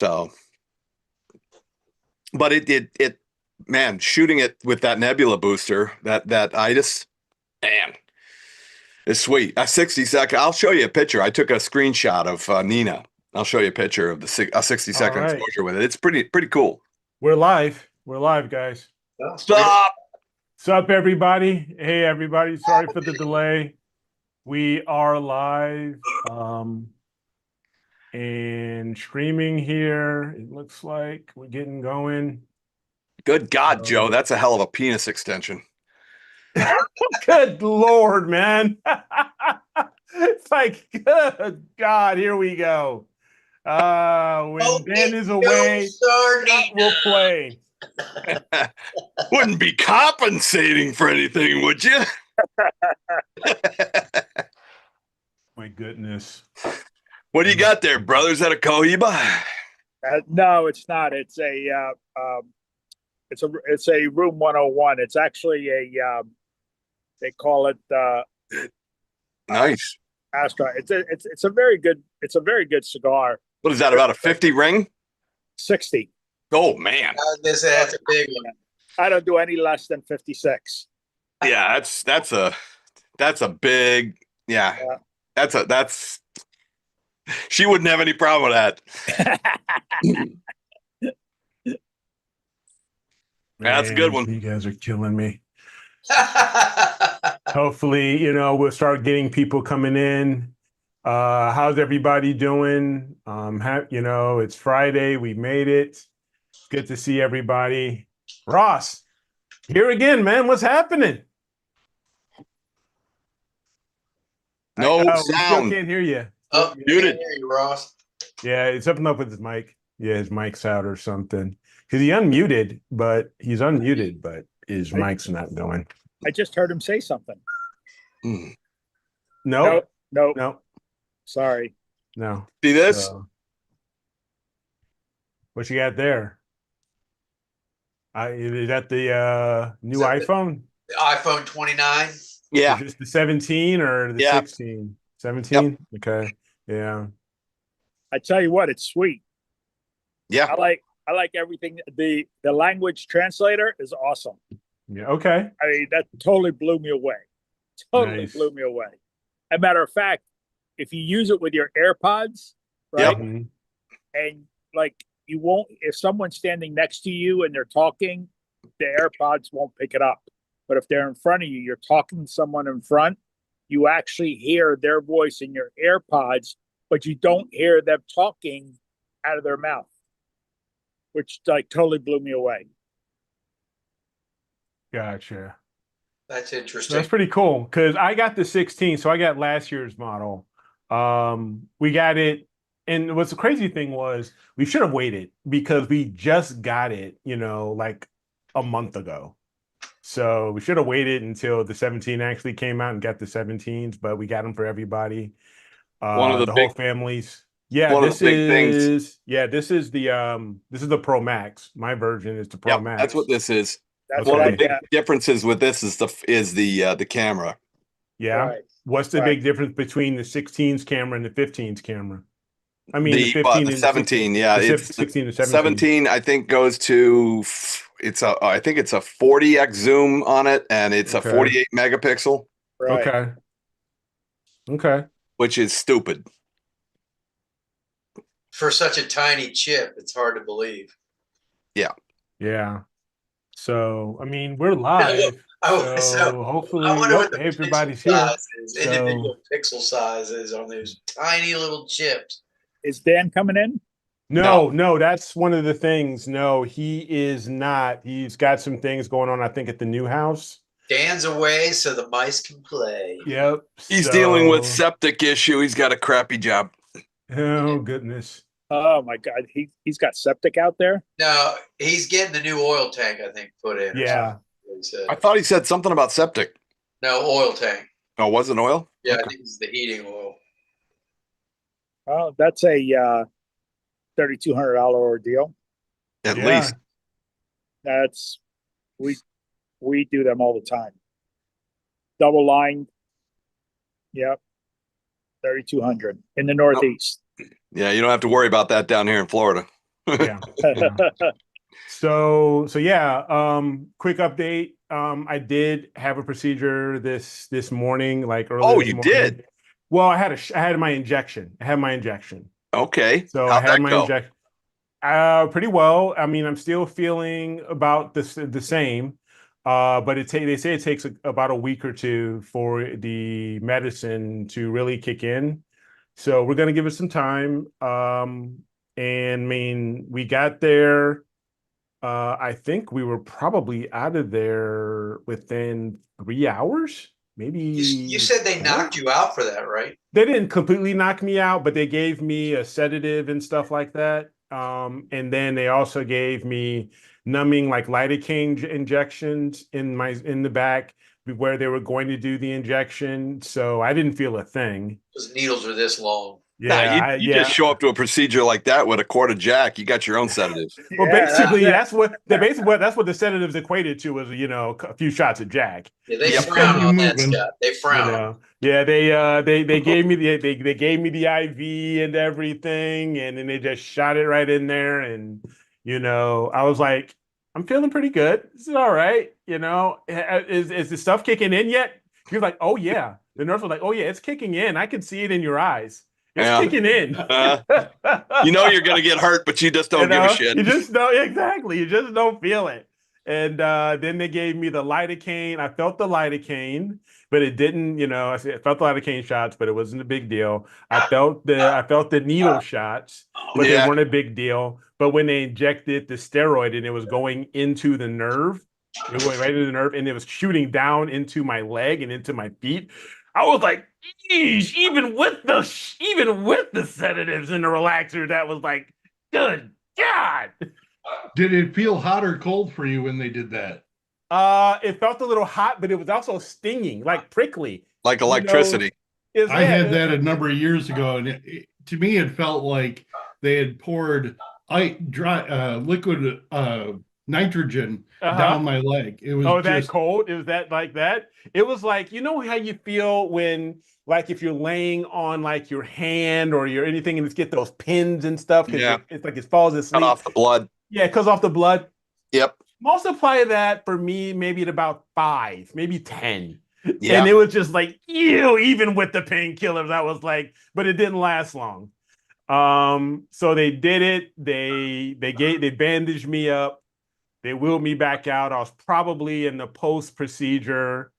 So, but man, shooting it with that nebula booster, that ITIS, man, it's sweet. A 60-second. I'll show you a picture. I took a screenshot of Nina. I'll show you a picture of a 60 All second right. exposure with it. It's pretty cool. We're live. We're live, guys. Stop. What's up, everybody? Hey, everybody. Sorry for the delay. We are live and streaming here. It looks like we're getting going. Good God, Joe, that's a hell of a penis extension. Good Lord, man. It's like, good God, here we go. When Dan is away, we'll play. Wouldn't be compensating for anything, would you? My goodness. What do you got there, brother? Is that a Cohiba? No, it's not. It's a room 101. It's actually a they call it Nice. Astra. It's a very good cigar. What is that, about a 50 ring? 60. Oh man. That's a big one. I don't do any less than 56. Yeah, that's a big, yeah. That's she wouldn't have any problem with that. That's a good one. You guys are killing me. Hopefully, we'll start getting people coming in. How's everybody doing? It's Friday. We made it. It's good to see everybody. Ross, here again, man. What's happening? No we sound. still can't hear you. Oh, Muted. hear you, Ross. Yeah, it's something up with his mic. Yeah, his mic's out or something. Because he's unmuted, but his mic's not going. I just heard him say something. No. Sorry. No. See this? What you got there? Is that the new iPhone? The iPhone 29. Yeah. Is this the 17 or the 16? 17? Yep. Okay. Yeah. I tell you what, it's sweet. Yeah. I like everything. The language translator is awesome. Yeah. Okay. I mean, that totally blew me away. Nice. Blew me away. As a matter of fact, if you use it with your AirPods, right? Yep. And like you won't, if someone's standing next to you and they're talking, the AirPods won't pick it up. But if they're in front of you, you're talking to someone in front, you actually hear their voice in your AirPods, but you don't hear them talking out of their mouth, which like totally blew me away. Gotcha. That's interesting. That's pretty cool because I got the 16, so I got last year's model. We got it, and what's the crazy thing was we should have waited because we just got it, like a month ago. So we should have waited until the 17 actually came out and got the 17s, but we got them for everybody. One of the whole families. Yeah, this is the Pro Max. My version is the Pro Max. That's what this is. That's one of the big differences with this is the camera. Yeah. Right. What's the big difference between the 16's camera and the 15's camera? I mean, the 15 and 17. Yeah, it's 16 and 17. 17. I think goes to I think it's a 40x zoom on it, and it's a 48 megapixel. Right. Okay. Which is stupid. For such a tiny chip, it's hard to believe. Yeah. Yeah. So, I mean, we're live. So hopefully everybody's here. Individual pixel sizes on those tiny little chips. Is Dan coming in? No, that's one of the things. No, he is not. He's got some things going on, I think, at the new house. Dan's away so the mice can play. Yep. He's dealing with septic issue. He's got a crappy job. Oh, goodness. Oh, my God. He's got septic out there? No, he's getting the new oil tank, I think, put in. Yeah. I thought he said something about septic. No, oil tank. Oh, was it oil? Yeah, okay. I think it's the heating oil. Oh, that's a $3,200 ordeal. At least. That's we do them all the time. Double line. Yep. 3,200 in the Northeast. Yeah, you don't have to worry about that down here in Florida. Yeah. Yeah. So yeah, quick update. I did have a procedure this morning, like early Oh, this you morning. did? Well, I had my injection. I had my injection. Okay. So I How'd had that my go? injection. Pretty well. I mean, I'm still feeling about the same. But they say it takes about a week or two for the medicine to really kick in. So we're gonna give it some time. And I mean, we got there. I think we were probably out of there within 3 hours, You maybe said they four. knocked you out for that, right? They didn't completely knock me out, but they gave me a sedative and stuff like that. And then they also gave me numbing like lidocaine injections in the back where they were going to do the injection. So I didn't feel a thing. Those needles are this long. Nah, Yeah, you just show up to a procedure like that with a quart of Jack. You got your own sedatives. Well, Yeah, basically, that's it. that's what the sedatives equated to was, you know, a few shots of Jack. Yeah, they Yep. frown You on that, moving. Scott. They You frown. know, yeah, they gave me they gave me the IV and everything, and then they just shot it right in there, and you know, I was like, I'm feeling pretty good. This is all right. You know, is the stuff kicking in yet? He was like, oh yeah. The nurse was like, oh yeah, it's kicking in. I can see it in your eyes. It's Yeah. kicking in. You know you're gonna get hurt, but you just You don't give a know, shit. you just don't exactly. You just don't feel it. And then they gave me the lidocaine. I felt the lidocaine, but it didn't. You know, I felt the lidocaine shots, but it wasn't a big deal. I felt the needle shots, but they Yeah. weren't a big deal. But when they injected the steroid and it was going into the nerve, it was going right into the nerve, and it was shooting down into my leg and into my feet. I was like, geez, even with the sedatives and the relaxer, that was like, good God. Did it feel hot or cold for you when they did that? It felt a little hot, but it was also stinging, like prickly. Like You know, electricity. I had that a number of years ago, and to me, it felt like they had poured liquid nitrogen down my leg. It was Oh, that just cold? Is that like that? It was like, you know how you feel when, like, if you're laying on like your hand or your anything and it's get those pins and stuff because Yeah. it's like it falls Cut asleep. off the blood. Yeah, it cuts off the blood. Yep. Multiply that for me, maybe at about 5, maybe 10. Yeah. And it was just like, ew, even with the painkillers, I was like, but it didn't last long. So they did it. They bandaged me up. They wheeled me back out. I was probably in the post procedure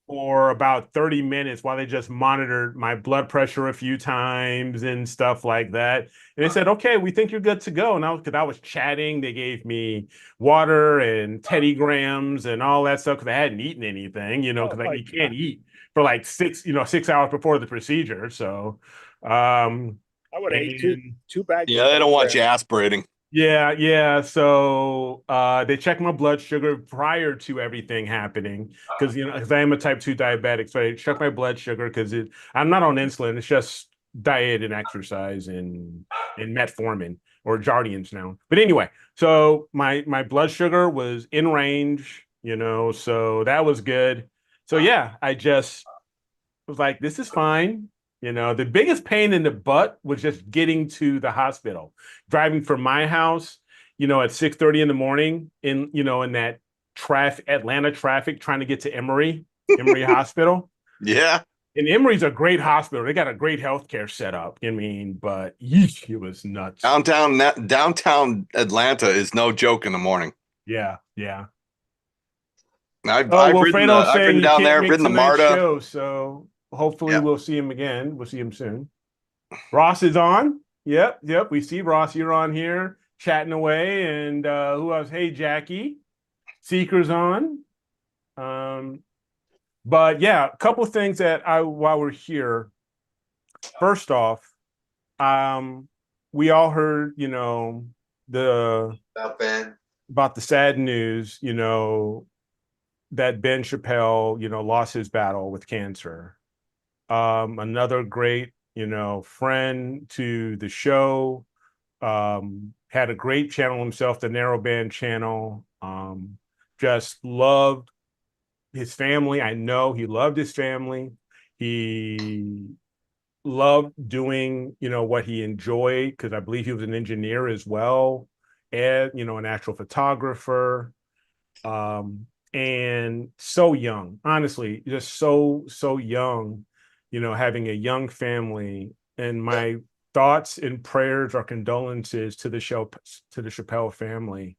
for about 30 minutes while they just monitored my blood pressure a few times and stuff like that. And they said, okay, we think you're good to go. And because I was chatting, they gave me water and Teddy Grahams and all that stuff because I hadn't eaten anything, you know, because Oh, you can't eat for like 6 hours before the procedure. So, I would have ate and two bags. Yeah, they don't want you aspirating. yeah. So they checked my blood sugar prior to everything happening because because I am a type 2 diabetic. So they checked my blood sugar because I'm not on insulin. It's just diet and exercise and metformin or Jardians now. But anyway, so my blood sugar was in range, so that was good. So yeah, I just was like, this is fine. The biggest pain in the butt was just getting to the hospital, driving from my house, at 6:30 in the morning in that Atlanta traffic, trying to get to Emory Hospital. Yeah. And Emory's a great hospital. They got a great healthcare setup. But yeesh, it was nuts. Downtown Atlanta is no joke in the morning. Yeah, yeah. I've Fredo's saying ridden you down can't there, make ridden the tonight's MARTA. show, so hopefully Yeah. we'll see him again. We'll see him soon. Ross is on. Yep. We see Ross. You're on here chatting away, and who else? Hey, Jackie, Seeker's on. But yeah, a couple things that while we're here. First off, we all heard, About Ben. about the sad news, that Ben Chappelle, lost his battle with cancer. Another great, friend to the show, had a great channel himself, the Narrowband channel. Just loved his family. I know he loved his family. He loved doing, what he enjoyed, because I believe he was an engineer as well. an astrophotographer, and so young, honestly, just so young, having a young family. And my thoughts and prayers or condolences to the Chappelle family.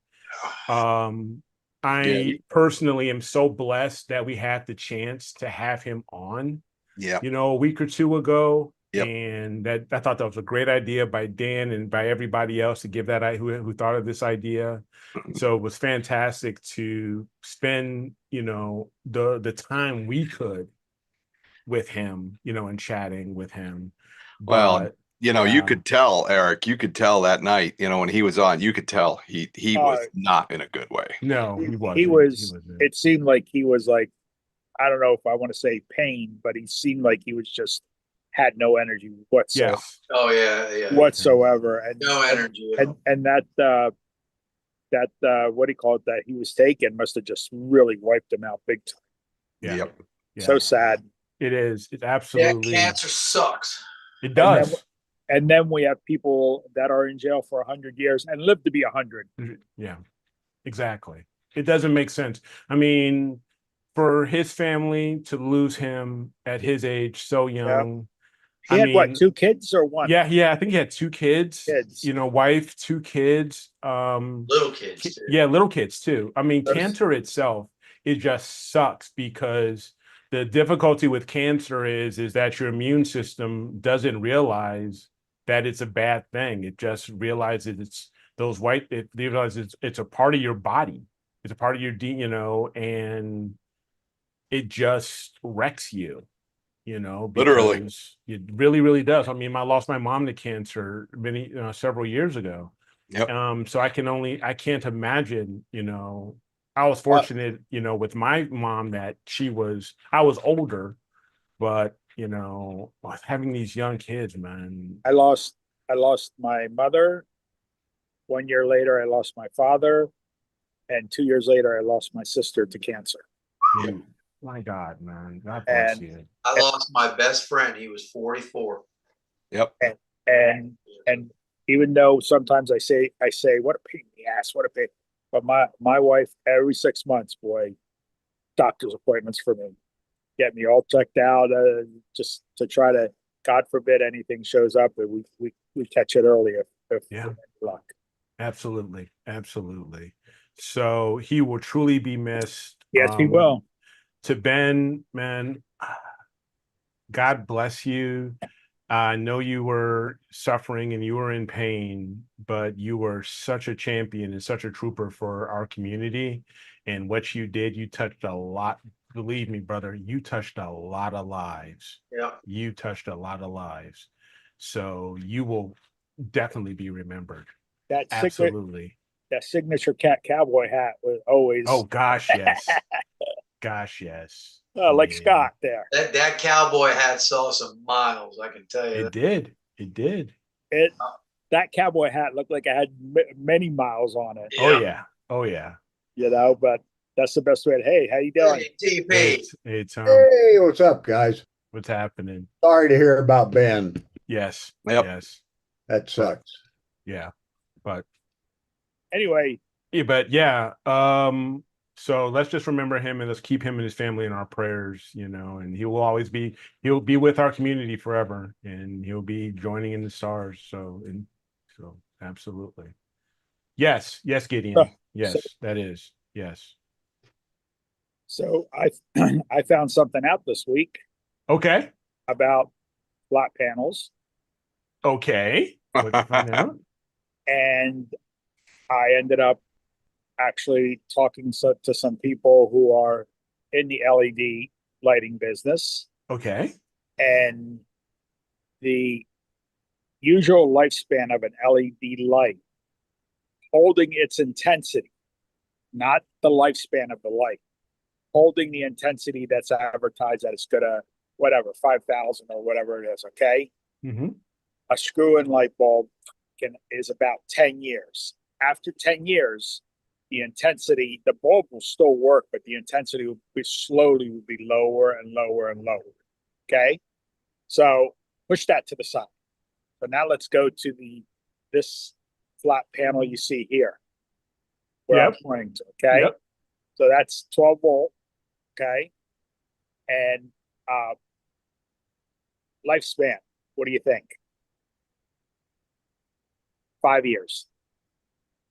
I personally am so blessed that we had the chance to have him on, Yeah. a week or two ago. Yep. And that I thought that was a great idea by Dan and by everybody else to give that who thought of this idea. So it was fantastic to spend, the time we could with him, and chatting with him. Well, But you could tell, Eric, you could tell that night, when he was on, you could tell he was not in a good way. no, he wasn't. He was. wasn't. It seemed like he was like, I don't know if I want to say pain, but he seemed like he was just had no energy whatsoever. Yes. Oh yeah. Whatsoever, and No energy. and that what do you call it, that he was taking must have just really wiped him out big time. Yeah. Yep. Yeah. So sad. It is. It's Yeah, absolutely. cancer sucks. It does. And then we have people that are in jail for 100 years and live to be 100. Yeah, exactly. It doesn't make sense. I mean, for his family to lose him at his age so young. He had what, 2 kids or 1? Yeah. I think he had 2 kids. Wife, 2 kids. Little kids too. Yeah, little kids too. I mean, Those- cancer itself, it just sucks because the difficulty with cancer is that your immune system doesn't realize that it's a bad thing. It just realizes it realizes it's a part of your body. It's a part of your and it just wrecks you, Literally. because it really, really does. I mean, I lost my mom to cancer several years ago. Yep. So I can't imagine, I was fortunate, with my mom that I was older, but, having these young kids, man. I lost my mother. 1 year later, I lost my father. And 2 years later, I lost my sister to cancer. My God, man. God bless you. I lost my best friend. He was 44. Yep. And even though sometimes I say, what a pain in the ass, what a pain. But my wife, every 6 months, boy, doctor's appointments for me, get me all checked out, just to try to, God forbid anything shows up, and we catch it early if Yeah. luck. Absolutely. So he will truly be missed. Yes, he will. To Ben, man, God bless you. I know you were suffering and you were in pain, but you were such a champion and such a trooper for our community. And what you did, you touched a lot. Believe me, brother, you touched a lot of lives. Yeah. You touched a lot of lives. So you will definitely be remembered. Absolutely. That signature cat cowboy hat was always. Oh, gosh, yes. Gosh, yes. Like Yeah. Scott there. That cowboy hat saw some miles, I can tell you. It did. That cowboy hat looked like it had many miles on it. Yeah. Oh yeah. But that's the best way to, hey, how you doing? Hey, TP. Hey, Tom. Hey, what's up, guys? What's happening? Sorry to hear about Ben. Yes. Yep. Yes. That sucks. Yeah. But Anyway, so let's just remember him and let's keep him and his family in our prayers, and he'll be with our community forever, and he'll be joining in the stars. So absolutely. Yes, Gideon. Yes, that is. Yes. so I found something out this week Okay. about flat panels, Okay. What'd you find out? and I ended up actually talking to some people who are in the LED lighting business, Okay. and the usual lifespan of an LED light, holding its intensity, not the lifespan of the light, holding the intensity that's advertised that it's gonna, whatever, 5,000 or whatever it is, okay? Mm-hmm. A screw-in light bulb is about 10 years. After 10 years, the intensity, the bulb will still work, but the intensity will be lower and lower and lower. Okay. So push that to the side. So now let's go to this flat panel you see here. where I'm Yep. pointing to. Okay. Yep. So that's 12 volt. Okay. And lifespan, what do you think? 5 years.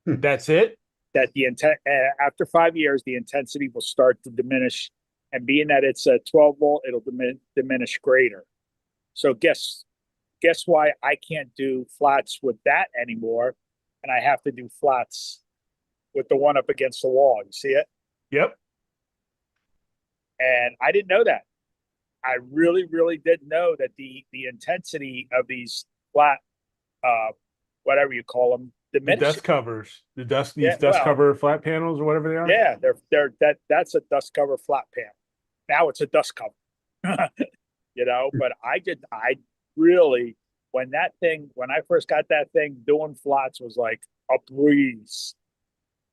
That's it. That the intent after 5 years, the intensity will start to diminish. And being that it's a 12 volt, it'll diminish greater. So guess why I can't do flats with that anymore, and I have to do flats with the one up against the wall. You see it? Yep. And I didn't know that. I really, really didn't know that the intensity of these flat, whatever you call them, The diminishes. dust covers. These Yeah, dust well, cover flat panels or whatever they are. Yeah, that's a dust cover flat panel. Now it's a dust cover. But I really, when I first got that thing, doing flats was like a breeze.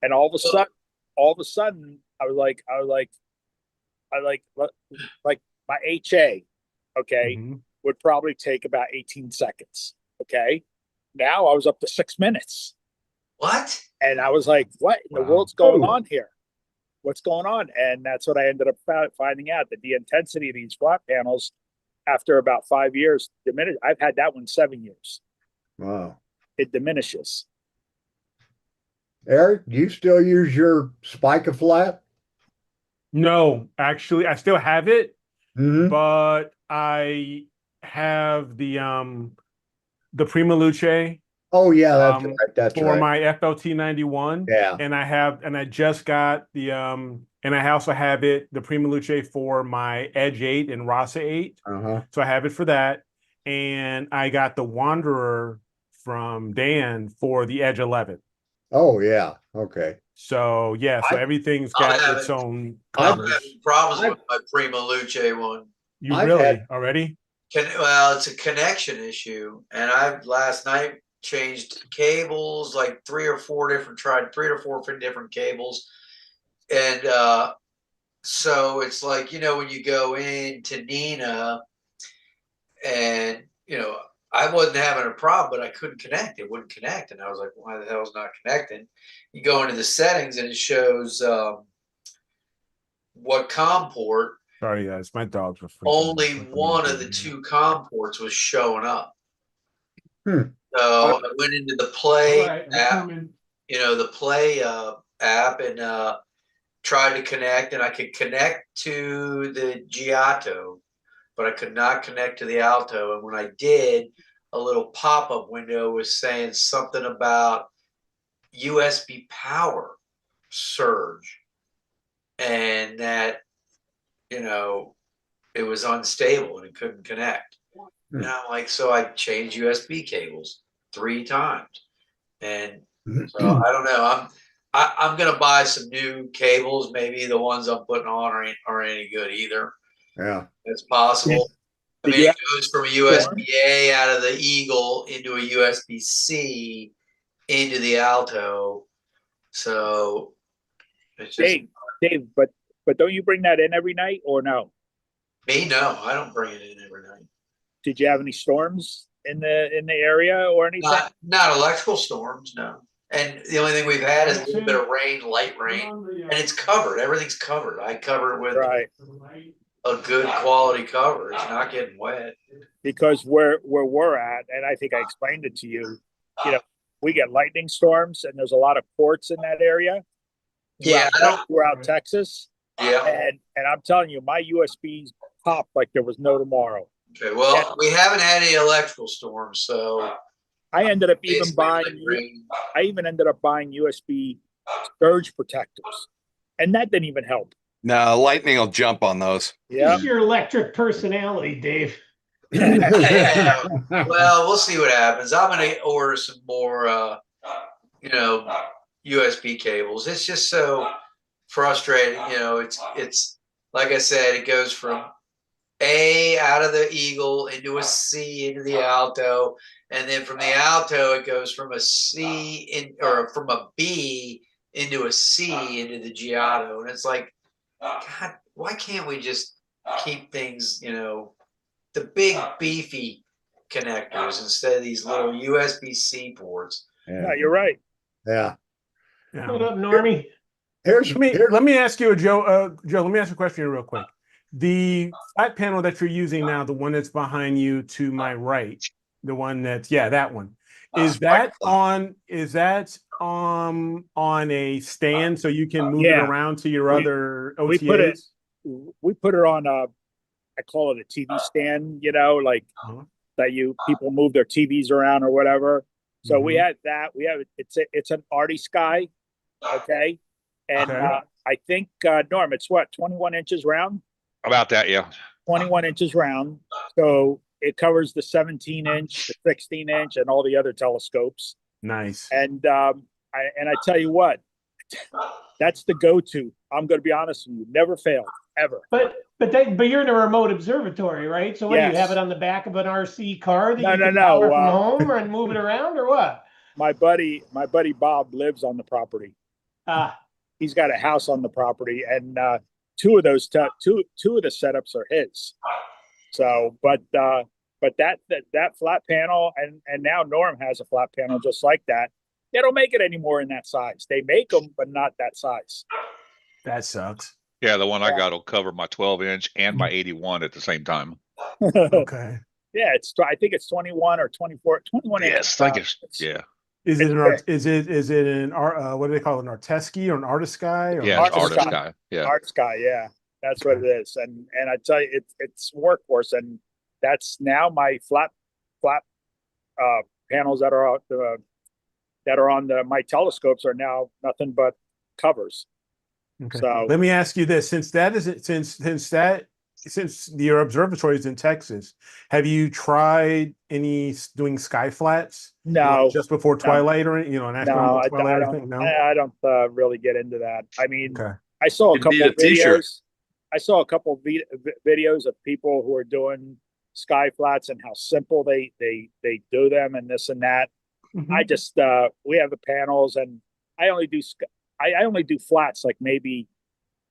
And all of a sudden, I was like my HA, okay, Mhm. would probably take about 18 seconds. Okay. Now I was up to 6 minutes. What? And I was like, what in the Wow. world's going on here? What's going on? And that's what I ended up finding out, that the intensity of these flat panels after about 5 years diminished. I've had that one 7 years. Wow. It diminishes. Eric, do you still use your Spica flat? No, actually, I still have it, Mm-hmm. but I have the Prima Luce Oh yeah, that's um, right. That's for right. my FLT 91. Yeah. And I just got and I also have the Prima Luce for my Edge 8 and Rasa 8. Uh-huh. So I have it for that. And I got the Wanderer from Dan for the Edge 11. Oh yeah. Okay. So yeah, so everything's I'm got its having- own I'm covers. having problems with my Prima Luce one. You I've really had- already? Well, it's a connection issue, and I last night changed cables like tried 3 or 4 different cables, and so it's like when you go into Nina, and I wasn't having a problem, but I couldn't connect. It wouldn't connect, and I was like, why the hell is not connecting? You go into the settings, and it shows what COM port. Sorry, guys, my dogs were freaking Only freaking one of the crazy. 2 COM ports was showing up. Hmm. So I went into the Play All right, I'm app, coming. the Play app, and tried to connect, and I could connect to the Giotto, but I could not connect to the Alto. And when I did, a little pop-up window was saying something about USB power surge, and that it was unstable and it couldn't connect. And I'm like, so I changed USB cables 3 times, and so I don't know. I'm gonna buy some new cables. Maybe the ones I'm putting on aren't any good either. Yeah. It's possible. I Did mean, you it goes from a USB-A out of the Eagle into a USB-C into the Alto. So it's just Dave, but don't you bring that in every night or no? me. No, I don't bring it in every night. Did you have any storms in the area or anything? Not electrical storms, no. And the only thing we've had is a little bit of rain, light rain, and it's covered. Everything's covered. I cover it with Right. a good quality cover. It's not getting wet. Because where we're at, and I think I explained it to you, we get lightning storms, and there's a lot of ports in that area. Yeah, throughout Texas. Yeah. And I'm telling you, my USBs popped like there was no tomorrow. Okay. Well, we haven't had any electrical storms, so I ended up even basically buying. like rain. I even ended up buying USB surge protectors, and that didn't even help. No, lightning will jump on those. Yeah. It's your electric personality, Dave. Yeah. Well, we'll see what happens. I'm gonna order some more, USB cables. It's just so frustrating. It's like I said, it goes from A out of the Eagle into a C into the Alto, and then from the Alto it goes from a from a B into a C into the Giotto, and it's like, God, why can't we just keep things, the big beefy connectors instead of these little USB-C ports? Yeah, you're right. Yeah. Yeah. What up, Normie? Here's Let me ask you, Joe. Joe, let me ask you a question real quick. The flat panel that you're using now, the one that's behind you to my right, the one that's that one. Is that on on a stand so you can move it Yeah. around to your We- other we put it- OTAs? We put it on I call it a TV stand, like Uh-huh. that people move their TVs around or whatever. So we Mhm. had that. We have it's an Artie Sky, okay, and Okay. I think Norm, it's what 21 inches round. About that, yeah. 21 inches round. So it covers the 17-inch, the 16-inch, and all the other telescopes. Nice. And I tell you what, that's the go-to. I'm going to be honest with you, never failed ever. But you're in a remote observatory, right? So what do you Yes. have it on the back of an RC car that No, you no, can no, power from home and move it around, or what? My buddy Bob lives on the property. Ah, He's got a house on the property, and two of the setups are his. So, but that flat panel, and now Norm has a flat panel just like that. They don't make it anymore in that size. They make them, but not that size. That sucks. Yeah, the one I got will cover my 12-inch and Mm. my 81 at the same time. Okay. Yeah, I think it's 21 or 24, 21 inches. Yes, I guess. Yeah. Is it It's an what do they call it, an Artesky or an Artisky? Or Yeah, it's Artist artist guy. guy. Yeah. Art Sky, yeah, that's what it is. And I tell you, it's workhorse, and that's now my flat panels that are on my telescopes are now nothing but covers. Okay. So Let me ask you this: since your observatory is in Texas, have you tried doing sky flats? no, Just before twilight or an astronomical twilight or anything? No. I don't really get into that. I mean, Okay. I saw a It'd be couple of a t-shirt. videos. I saw a couple of videos of people who are doing sky flats and how simple they do them and this and that. Mhm. I just we have the panels, and I only do flats like maybe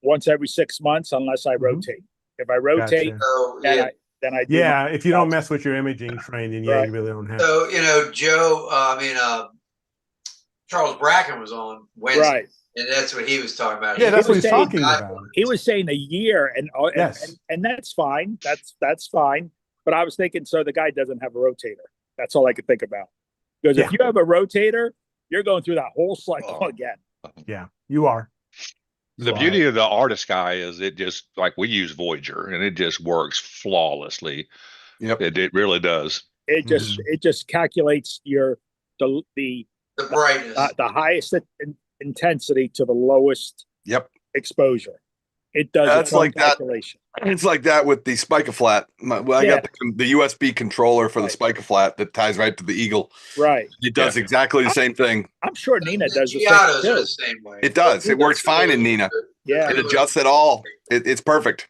once every 6 months unless I Mhm. rotate. If I rotate, Gotcha. So then yeah. then I do Yeah, if you don't flats. mess with your imaging train, then Right. you really don't have to. So Joe, Charles Bracken was on Wednesday, Right. and that's what he was talking about. Yeah, that's what was he's saying- talking about. He was saying a year, and Yes. and that's fine. That's fine. But I was thinking, so the guy doesn't have a rotator. That's all I could think about. Because if Yeah. you have a rotator, you're going through that whole cycle Oh. again. Yeah, you are. The beauty of the artist guy is it just like we use Voyager and it just works flawlessly. Yep. It really does. It just calculates the The brightness. the highest intensity to the lowest Yep. exposure. It does That's its own like that. calculation. It's like that with the Spike-a-Flat. I got the USB controller for the Right. Spike-a-Flat that ties right to the Eagle. Right. It does exactly the same thing. I'm sure Nina The does the Giottos same are too. the same way. It does. It works fine in Nina. Yeah. It adjusts it all. It's perfect.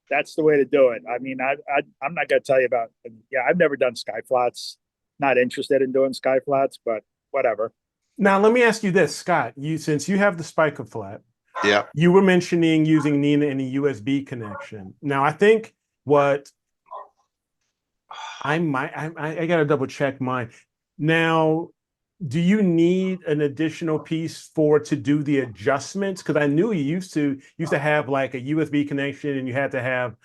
That's the way to do it. I mean, I'm not going to tell you about. Yeah, I've never done sky flats. Not interested in doing sky flats, but whatever. Now, let me ask you this, Scott. Since you have the Spike-a-Flat, Yeah. you were mentioning using Nina in a USB connection. Now, I think what I gotta double check mine. Now, do you need an additional piece to do the adjustments? Because I knew you used to have like a USB connection, and you had to have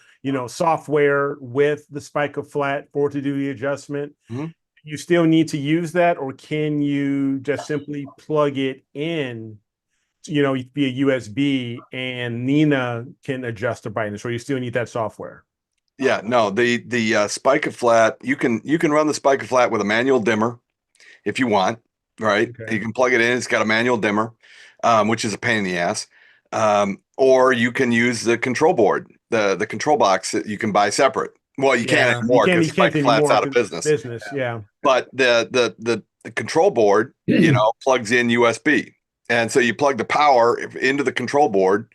software with the Spike-a-Flat to do the adjustment. Mhm. You still need to use that, or can you just simply plug it in? Via USB, and Nina can adjust the brightness, or you still need that software. Yeah. No, the Spike-a-Flat, you can run the Spike-a-Flat with a manual dimmer if you want, right? Okay. You can plug it in. It's got a manual dimmer, which is a pain in the ass. Or you can use the control board, the control box that you can buy separate. Well, you can't anymore because Spike-a-Flat's out of business. Yeah. But the control board, plugs in USB. And so you plug the power into the control board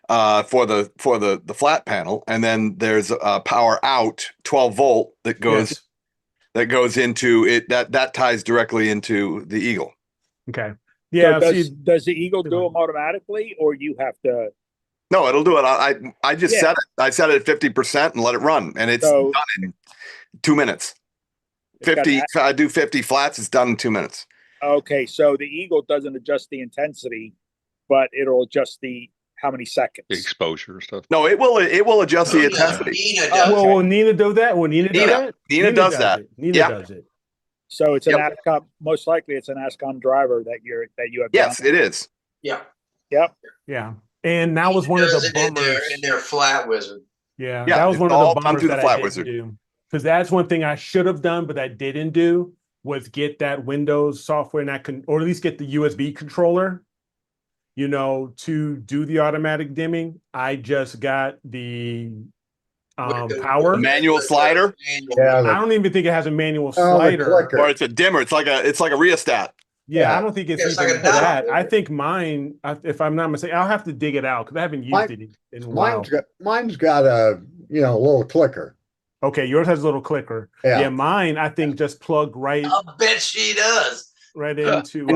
for the flat panel, and then there's a power out 12 volt that goes into it that ties directly into the Eagle. Okay. Yeah. So does the Eagle do them automatically, or you have to? No, it'll do it. I just set it. I set it at 50% and let it run, and it's done in 2 minutes. 50. I do 50 flats. It's done in 2 minutes. Okay, so the Eagle doesn't adjust the intensity, but it'll adjust the how many The seconds. exposure and stuff. No, it will adjust the intensity. Nina Oh, does. Well, will Nina do that? Will Nina do Nina. that? Nina does that. it. Nina Yeah. does it. So it's an Yep. ASCOM. Most likely, it's an ASCOM driver that you have. Yes, down. it is. Yeah. Yep. Yeah. And that was one of Does the it in bummers. their flat wizard. Yeah, Yeah, that was it's one of all the done bummers through the that I Flat didn't Wizard. do. Because that's one thing I should have done, but I didn't do was get that Windows software and that or at least get the USB controller, to do the automatic dimming. I just got the power. Manual slider? Yeah, I don't even think it has a manual the slider. clicker. Or it's a dimmer. It's like a rheostat. Yeah, Yeah. I don't think it's It's even like a knob. that. I think mine, if I'm not mistaken, I'll have to dig it out because I haven't used it in a while. Mine's got a little clicker. Okay, yours has a little clicker. Yeah. Yeah, mine I think just plugged right I'll bet she does. into.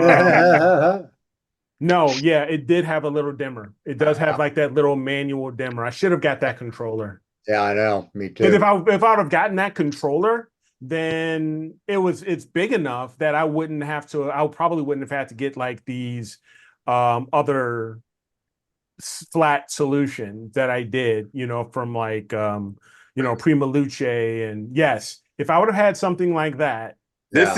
No, yeah, it did have a little dimmer. It does have like that little manual dimmer. I should have got that controller. Yeah, I know. Me too. Because if I would have gotten that controller, then it's big enough that I probably wouldn't have had to get like these other flat solutions that I did, from like Prima Luce. And yes, if I would have had something like that. This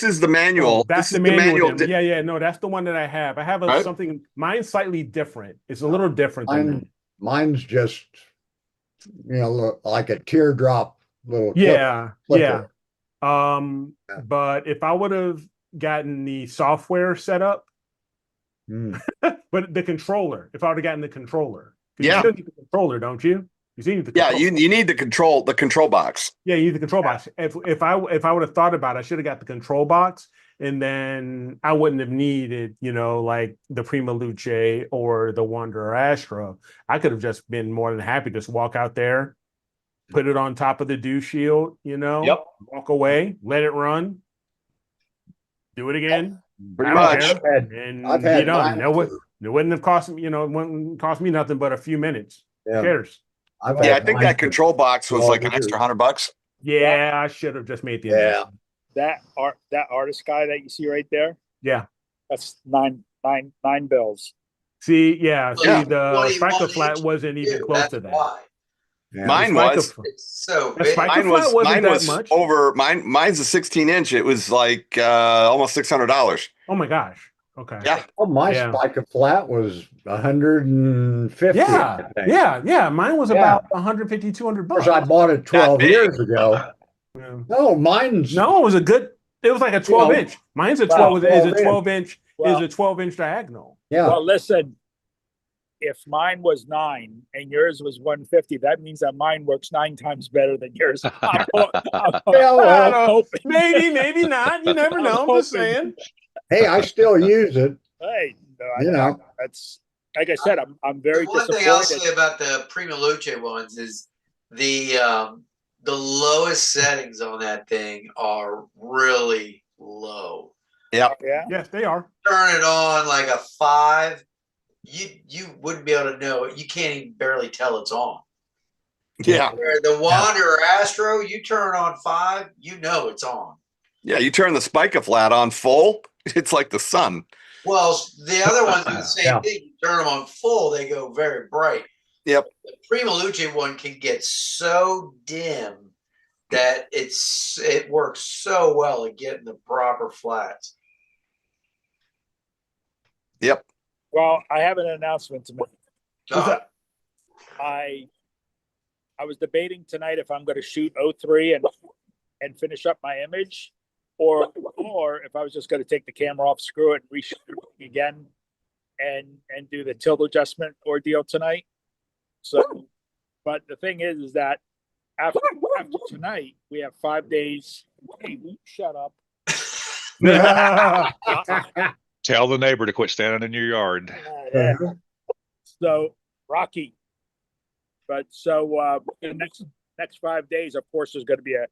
is the manual. That's This the is manual. the Yeah, no, that's the one that I have. I have Right. something. Mine's slightly different. It's a little different than that. Mine's just like a teardrop little Yeah, clicker. But if I would have gotten the software set up, but the controller, if I would have gotten the controller, you still need the controller, don't you? You need the control. you need the control box. Yeah, you need the control box. If I would have thought about it, I should have got the control box, and then I wouldn't have needed, like the Prima Luce or the Wanderer Astro. I could have just been more than happy to just walk out there, put it on top of the dew shield, walk away, let it run, do it again. Pretty much. And be done. It wouldn't have cost me, it wouldn't cost me nothing but a few minutes. Who cares? I think that control box was like an extra $100. Yeah, I should have just made the investment. That artist guy that you see right there. Yeah, that's nine bills. See, the Spiker flat wasn't even close to that. Why? Yeah. Mine was. It's so big. Mine was much. Over mine's a 16-inch. It was like almost $600. Oh my gosh. Okay. Yeah. Oh, my Spiker flat was 150. Yeah. Mine was about 150, 200 bucks. Of course, I bought it 12 years ago. No, mine's. No, it was like a 12-inch. Mine's a 12. Is a 12-inch. Is a 12-inch diagonal. Yeah. Well, listen. If mine was 9 and yours was 150, that means that mine works 9 times better than yours. Maybe not. You never know. I'm just saying. Hey, I still use it. Hey, that's like I said. I'm very One disappointed. thing I'll say about the Prima Luce ones is the lowest settings on that thing are really low. Yeah. Yes, they are. Turn it on like a 5. You wouldn't be able to know it. You can't even barely tell it's on. Yeah. Where the Wanderer Astro, you turn on 5, you know it's on. Yeah, you turn the Spiker flat on full, it's like the sun. Well, the other ones do the same thing. You turn them on full, they go very bright. Yep. The Prima Luce one can get so dim that it works so well at getting the proper flats. Yep. Well, I have an announcement to make. Oh. I was debating tonight if I'm going to shoot 03 and finish up my image, or if I was just going to take the camera off, screw it, and reshoot it again, and do the tilt adjustment ordeal tonight. So, but the thing is that after tonight we have 5 days. Hey, shut up. Tell the neighbor to quit standing in your yard. So Rocky. But so the next 5 days, of course, there's going to be a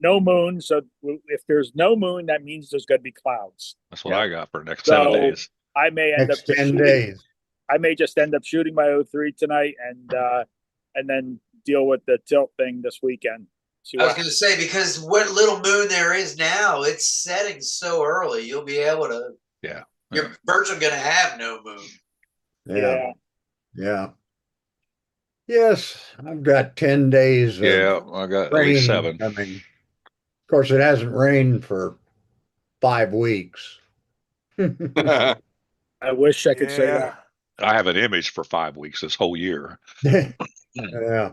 no moon. So if there's no moon, that means there's going to be clouds. That's what I got for the next 7 days. I may end Next up 10 days. I may just end up shooting my 03 tonight and then deal with the tilt thing this weekend. See I was what going to say, because what little moon there is now, it's setting so early. You'll be able to. Yeah. You're virtually going to have no moon. Yeah. Yeah. Yes, I've got 10 days of Yeah, I got at least rain 7. coming. Of course, it hasn't rained for 5 weeks. Yeah. I wish I could say Yeah. that. I have an image for 5 weeks this whole year. Yeah.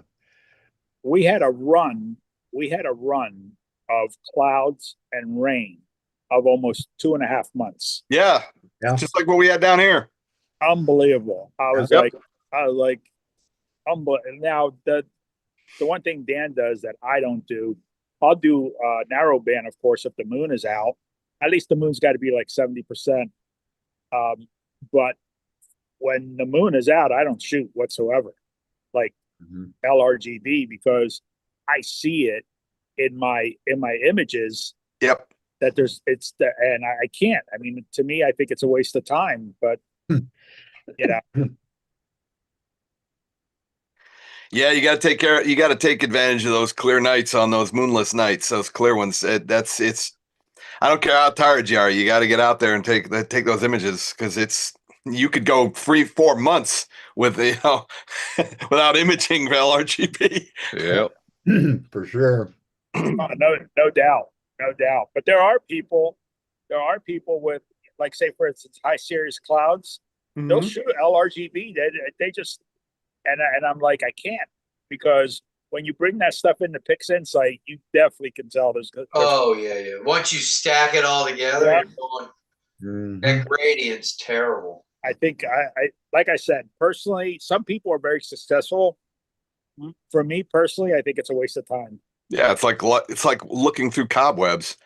We had a run. We had a run of clouds and rain of almost 2.5 months. Yeah. Just like what we had down here. Unbelievable. Yep. I was like, now the one thing Dan does that I don't do, I'll do narrow band, of course, if the moon is out. At least the moon's got to be like 70%. But when the moon is out, I don't shoot whatsoever, like LRGB, because I see it in my images Yep. that and I can't. I mean, to me, I think it's a waste of time. But you know, Yeah, you got to take care. You got to take advantage of those clear nights on those moonless nights. Those clear ones. It's. I don't care how tired you are. You got to get out there and take those images, because you could go 3-4 months with without imaging LRGB. Yep. For sure. no doubt, no doubt. But there are people with, like, say for instance, high Sirius clouds. They'll Mhm. shoot LRGB. They just and I'm like, I can't, because when you bring that stuff into Pix Insight, you definitely can tell there's Oh yeah, yeah. Once you stack it all together, Yeah. you're going. Mhm. That gradient's terrible. I think I like I said, personally, some people are very successful. For me personally, I think it's a waste of time. Yeah, it's like looking through cobwebs.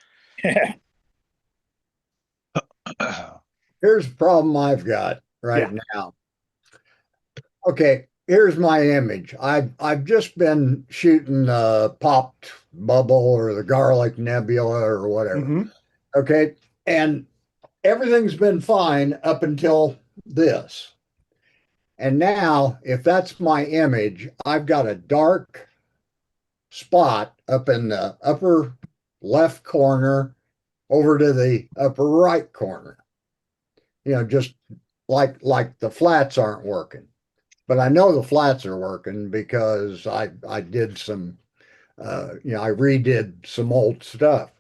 Here's the problem I've got right Yeah. now. Okay, here's my image. I've just been shooting the popped bubble or the garlic nebula or whatever. Mhm. Okay, and everything's been fine up until this. And now, if that's my image, I've got a dark spot up in the upper left corner over to the upper right corner. Just like the flats aren't working. But I know the flats are working because I did some I redid some old stuff.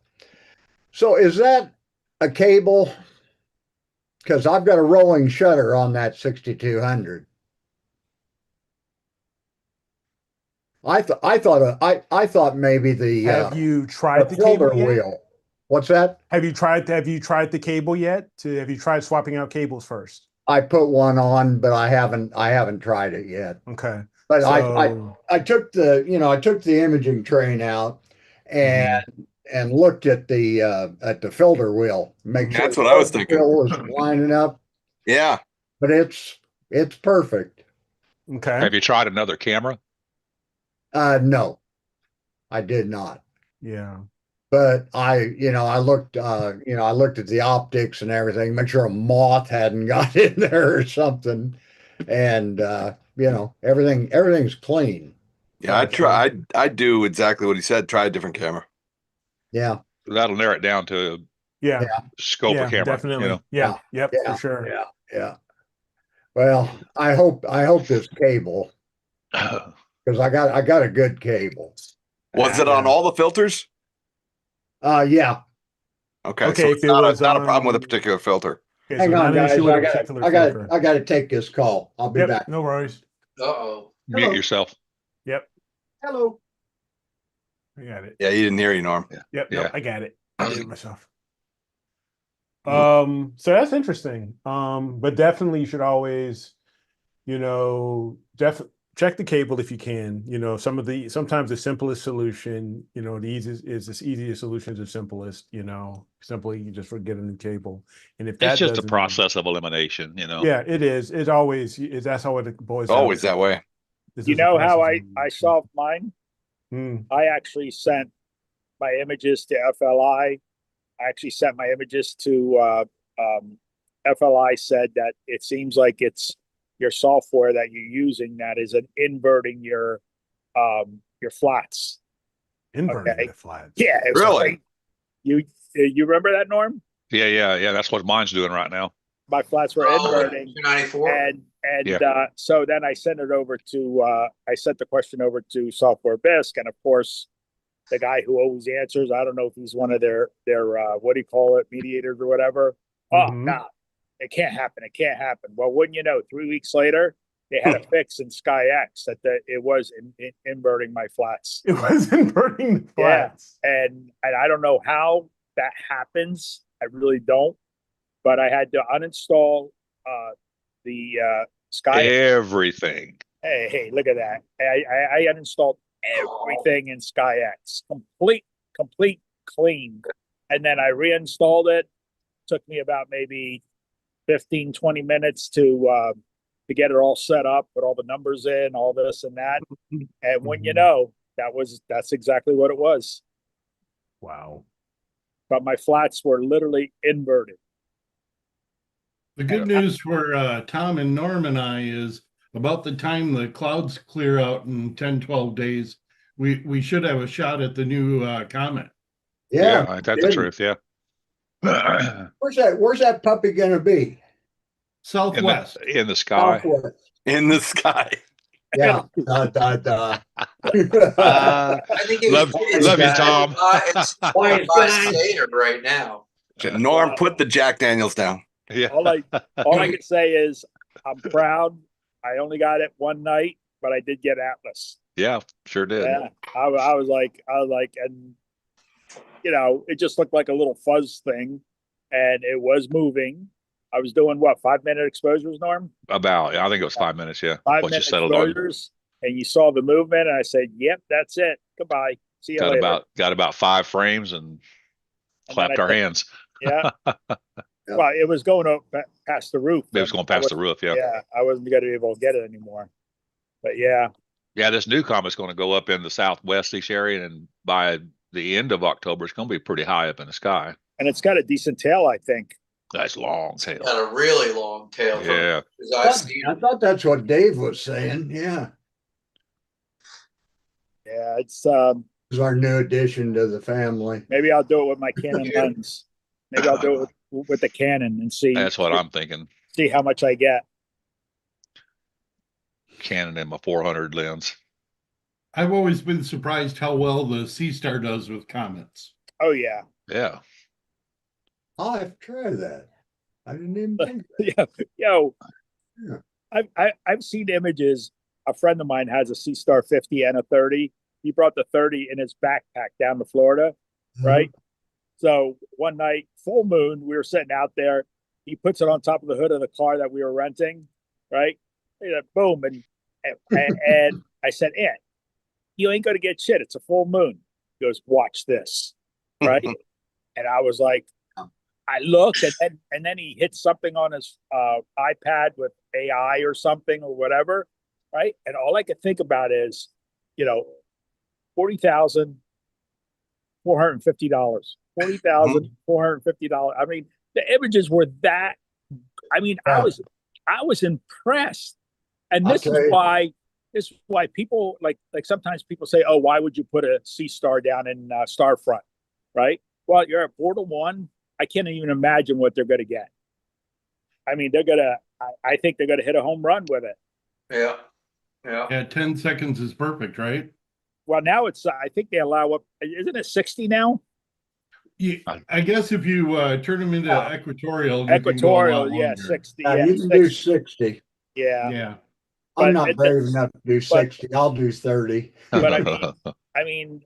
So is that a cable? Because I've got a rolling shutter on that 6200. I thought maybe Have you tried the filter cable yet? wheel. What's that? Have you tried the cable yet? Have you tried swapping out cables first? I put one on, but I haven't tried it yet. Okay. But So I took the imaging train out and looked at the filter wheel, make sure That's the what I was filter thinking. wheel was lining up. Yeah. But it's perfect. okay. Have you tried another camera? No, I did not. Yeah. But I looked at the optics and everything, make sure a moth hadn't got in there or something. And everything's clean. Yeah, I'd do exactly what he said. Try a different camera. Yeah. That'll narrow it down to Yeah. scope of camera. Definitely. Yeah. Yep. Yeah. For sure. Yeah. Well, I hope this cable, because I got a good cable. Was it on all the filters? Yeah. Okay, Okay, so if it's it not was a problem with a on- particular filter. Okay, Hang so on, not an guys. issue with a particular filter. I gotta take this call. I'll be Yep. back. No worries. Uh-oh. Mute yourself. Yep. Hello. I got it. Yeah, he didn't hear you, Norm. Yep. Yeah. Nope, I got it. I did it myself. Mm. So that's interesting. But definitely you should always, check the cable if you can. Sometimes the simplest solution, the easiest is the easiest solution is the simplest, simply you just forget a new cable. And if that It's just a doesn't- process of elimination, Yeah, it is. It's always that's how it boils down Always to. that way. This You is a know how process I of- solved mine? I actually sent my images to FLI. I actually sent my images to FLI. Said that it seems like it's your software that you're using that is inverting your flats. Inverting Okay. the flats. Yeah. It was Really? great. You remember that, Norm? Yeah. That's what mine's doing right now. My flats were Oh, inverting. 294. And so then I sent it over to I sent the question over to Software Bisque, and of course the guy who always answers, I don't know if he's one of their what do you call it, mediators or whatever. Oh no, it can't happen. It can't happen. Well, wouldn't you know, 3 weeks later they had a fix in SkyX that it was inverting my flats. It was inverting the Yeah, flats. and I don't know how that happens. I really don't. But I had to uninstall the Sky. Everything. Hey, look at that! I uninstalled everything in SkyX, complete clean, and then I reinstalled it. Took me about maybe 15, 20 minutes to get it all set up, put all the numbers in, all this and that, and when you know, that's exactly what it was. Wow. But my flats were literally inverted. The good news for Tom and Norm and I is about the time the clouds clear out in 10, 12 days, we should have a shot at the new comet. Yeah. That's the truth. Yeah. Where's that puppy gonna be? Southwest. In the sky. Southwest. In the sky. Yeah. I think it Love you, Tom. It's by Stater right now. Norm, put the Jack Daniels down. Yeah. All I can say is I'm proud. I only got it one night, but I did get Atlas. Yeah, sure did. Yeah, I was like, and you know, it just looked like a little fuzz thing, and it was moving. I was doing what, 5-minute exposures, Norm? I think it was 5 minutes. Yeah. 5-minute exposures, and you saw the movement, and I said, "Yep, that's it. Goodbye. See you later." Got about 5 frames and clapped our hands. Yeah. Well, it was going up past the roof. It was going past the roof. Yeah. Yeah, I wasn't going to be able to get it anymore. But yeah. Yeah, this new comet's going to go up in the southwestish area, and by the end of October, it's going to be pretty high up in the sky. And it's got a decent tail, I think. That's long tail. Got a really long tail. Yeah. I thought that's what Dave was saying. Yeah. Yeah, it's our new addition to the family. Maybe I'll do it with my Canon lens. Maybe I'll do it with the Canon and see. That's what I'm thinking. See how much I get. Canon and my 400 lens. I've always been surprised how well the Sea Star does with comets. Oh yeah. Yeah. I'll have to try that. I didn't even think. Yeah. Yo. Yeah. I've seen images. A friend of mine has a Sea Star 50 and a 30. He brought the 30 in his backpack down to Florida, right? So one night, full moon, we were sitting out there. He puts it on top of the hood of the car that we were renting, right? Boom, and I said, "Ed, you ain't gonna get shit. It's a full moon." He goes, "Watch this," right? And I was like, I looked, and then he hit something on his iPad with AI or something or whatever, right? And all I could think about is, $40,450. $40,450. I mean, the images were that. I mean, I was impressed, and this is why people like sometimes people say, "Oh, why would you put a Sea Star down in Starfront?" Right? Well, you're at Portal 1. I can't even imagine what they're going to get. I mean, I think they're going to hit a home run with it. Yeah. Yeah, 10 seconds is perfect, right? Well, now it's, I think they allow up, isn't it 60 now? Yeah, I guess if you turn them into equatorial, yeah, 60. Yeah, you can do 60. Yeah. I'm not brave enough to do 60. I'll do 30. But I mean,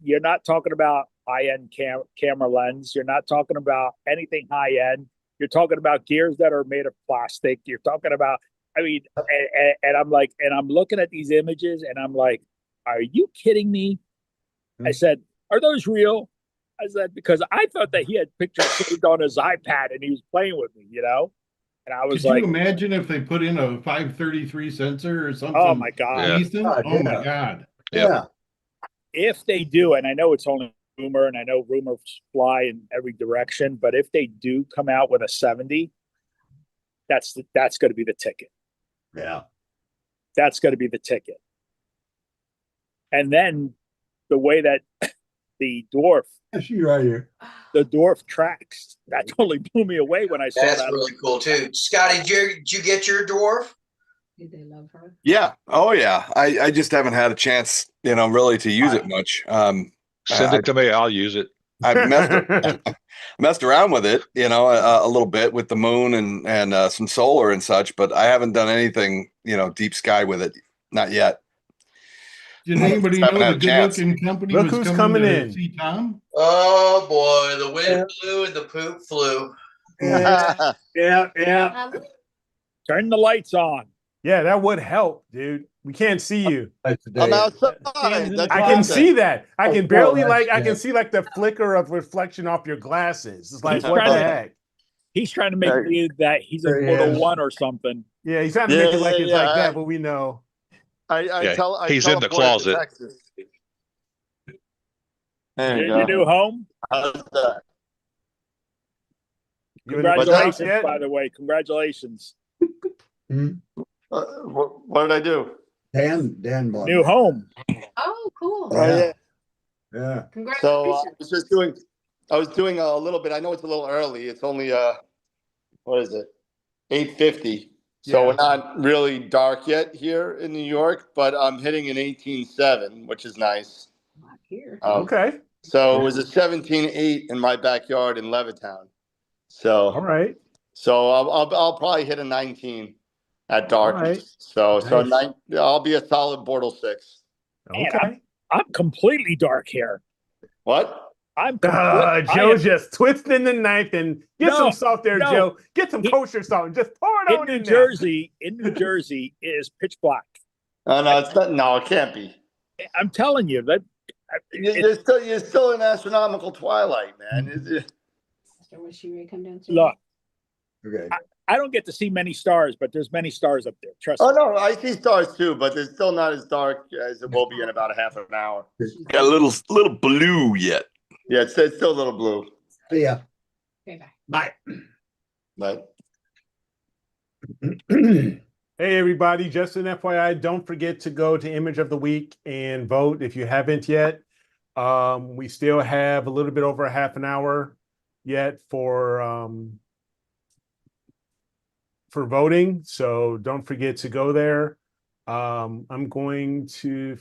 you're not talking about high-end camera lens. You're not talking about anything high-end. You're talking about gears that are made of plastic. You're talking about, and I'm like, and I'm looking at these images and I'm like, are you kidding me? I said, are those real? I said, because I thought that he had pictures saved on his iPad and he was playing with me, And I was Could like, you imagine if they put in a 533 sensor or something? Oh my God. Decent? Oh my God. Yeah. If they do, and I know it's only rumor, and I know rumors fly in every direction, but if they do come out with a 70, that's going to be the ticket. Yeah. That's going to be the ticket. And then the way that the dwarf That's you right here. tracks. That totally blew me away when I saw That's that. really cool too. Scotty, did you get your dwarf? Did they love her? Yeah. Oh yeah. I just haven't had a chance, really to use it much. Send it to me. I'll use it. I messed around with it, a little bit with the moon and some solar and such, but I haven't done anything, deep sky with it. Not yet. Did anybody Haven't know had the a chance. good-looking company Look was who's coming coming to in. see Tom? Oh boy, the wind blew and the poop flew. Yeah, yeah. Turn the lights on. Yeah, that would help, dude. We can't see you. That's the I'm day. outside. Dan's in the That's I what can I'm see saying. that. I can Oh, barely that's I can good. see like the flicker of reflection off your glasses. It's like, He's what trying the to- heck? He's trying to make There- believe that he's there in he Moto is. 1 or something. Yeah, he's trying to make it like Yeah, it's yeah, like that, I- but we know. I Yeah, he's in the teleported to closet. Texas. There you Your go. new home. How's that? You in the Congratulations, yet? by the way. Congratulations. What did I do? Dan bought New it. home. Oh, cool. Oh, yeah. Yeah. So I Congratulations. was doing a little bit. I know it's a little early. It's only what is it? 8:50. So Yeah. we're not really dark yet here in New York, but I'm hitting an 18.7, which is nice. Not here. Okay. So it was a 17.8 in my backyard in Levittown. So All right. So I'll probably hit a 19 at dark. All right. So Nice. I'll be a solid Bortle 6. Man, Okay. I'm completely dark here. What? I'm Joe's just twisting the knife and get No, some salt there, no. Joe. Get some He- kosher salt and just pour it on in New in there. Jersey. In New Jersey, it is pitch black. No, it's not. No, it can't be. I'm telling you that. You're still in astronomical twilight, man. So was she ready to come down? Look, Okay. I don't get to see many stars, but there's many stars up there. Trust Oh me. no, I see stars too, but it's still not as dark as it will be in about a half an hour. Got a little blue yet. Yeah, it's still a little blue, See ya. Okay, bye. Bye. but Hey, everybody, just an FYI, don't forget to go to Image of the Week and vote if you haven't yet. We still have a little bit over a half an hour yet for voting, so don't forget to go there. I'm going to,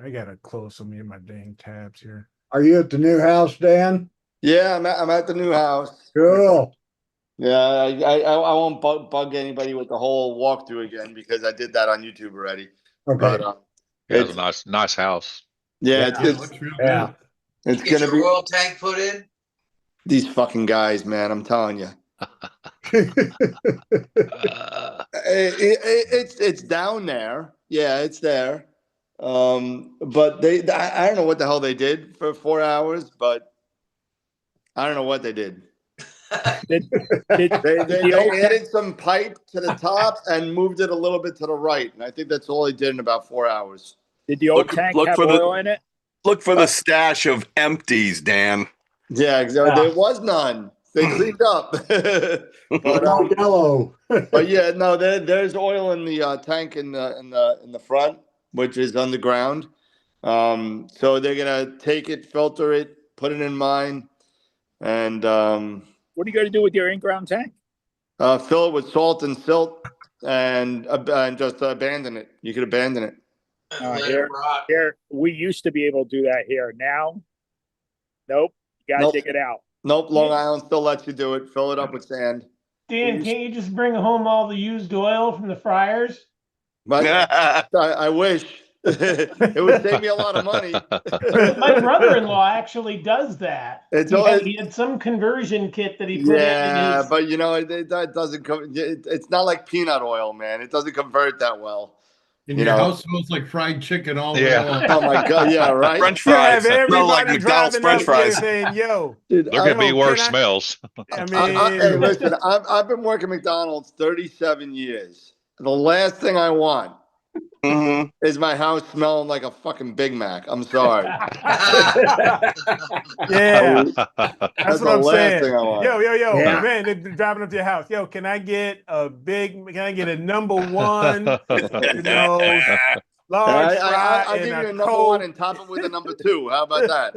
I gotta close some of my dang tabs here. Are you at the new house, Dan? yeah, I'm at the new house. Cool. Yeah, I won't bug anybody with the whole walkthrough again because I did that on YouTube already. Okay. But Yeah, it's a nice house. yeah, Yeah. it's Looks real Yeah. it's Get gonna your be oil tank put in. these fucking guys, man. I'm telling you, it's down there. Yeah, it's there. But I don't know what the hell they did for 4 hours, but I don't know what they did. Did They the old added some pipe to the top and moved it a little bit to the right, and I think that's all they did in about 4 hours. did the old Look- tank look have for the- oil in it? Look for the stash of empties, Dan. Yeah, exactly. There was none. They cleaned up. No yellow. But yeah, no, there's oil in the tank in the front, which is underground. So they're gonna take it, filter it, put it in mine, and What are you going to do with your in-ground tank? fill it with salt and silt, and just abandon it. You could abandon it. No, Let it rot. Here, we used to be able to do that here. Now, nope. You got to Nope. dig it out. Nope, Long Island still lets you do it. Fill it up with sand. Dan, can't you just bring home all the used oil from the fryers? But I wish it would save me a lot of money. My brother-in-law actually does that. It's He always- had some conversion kit that he put in Yeah, his. but that doesn't come. It's not like peanut oil, man. It doesn't convert that well. And You your know. house smells like fried chicken all Yeah. day long. Oh my god, yeah, right. French You have fries. Smell like everybody McDonald's driving French up here fries. saying, yo, Dude, There could be Can worse I- smells. I hey, mean, listen, I've been working McDonald's 37 years. The last thing I want Mhm. is my house smelling like a fucking Big Mac. I'm sorry. yeah, That's that's the what I'm last saying. thing I want. Yo, Yeah. man, they're driving up to your house. Yo, can I get a number one, large I, fry I'll and give you a a number Coke. one and top it with a number two. How about that?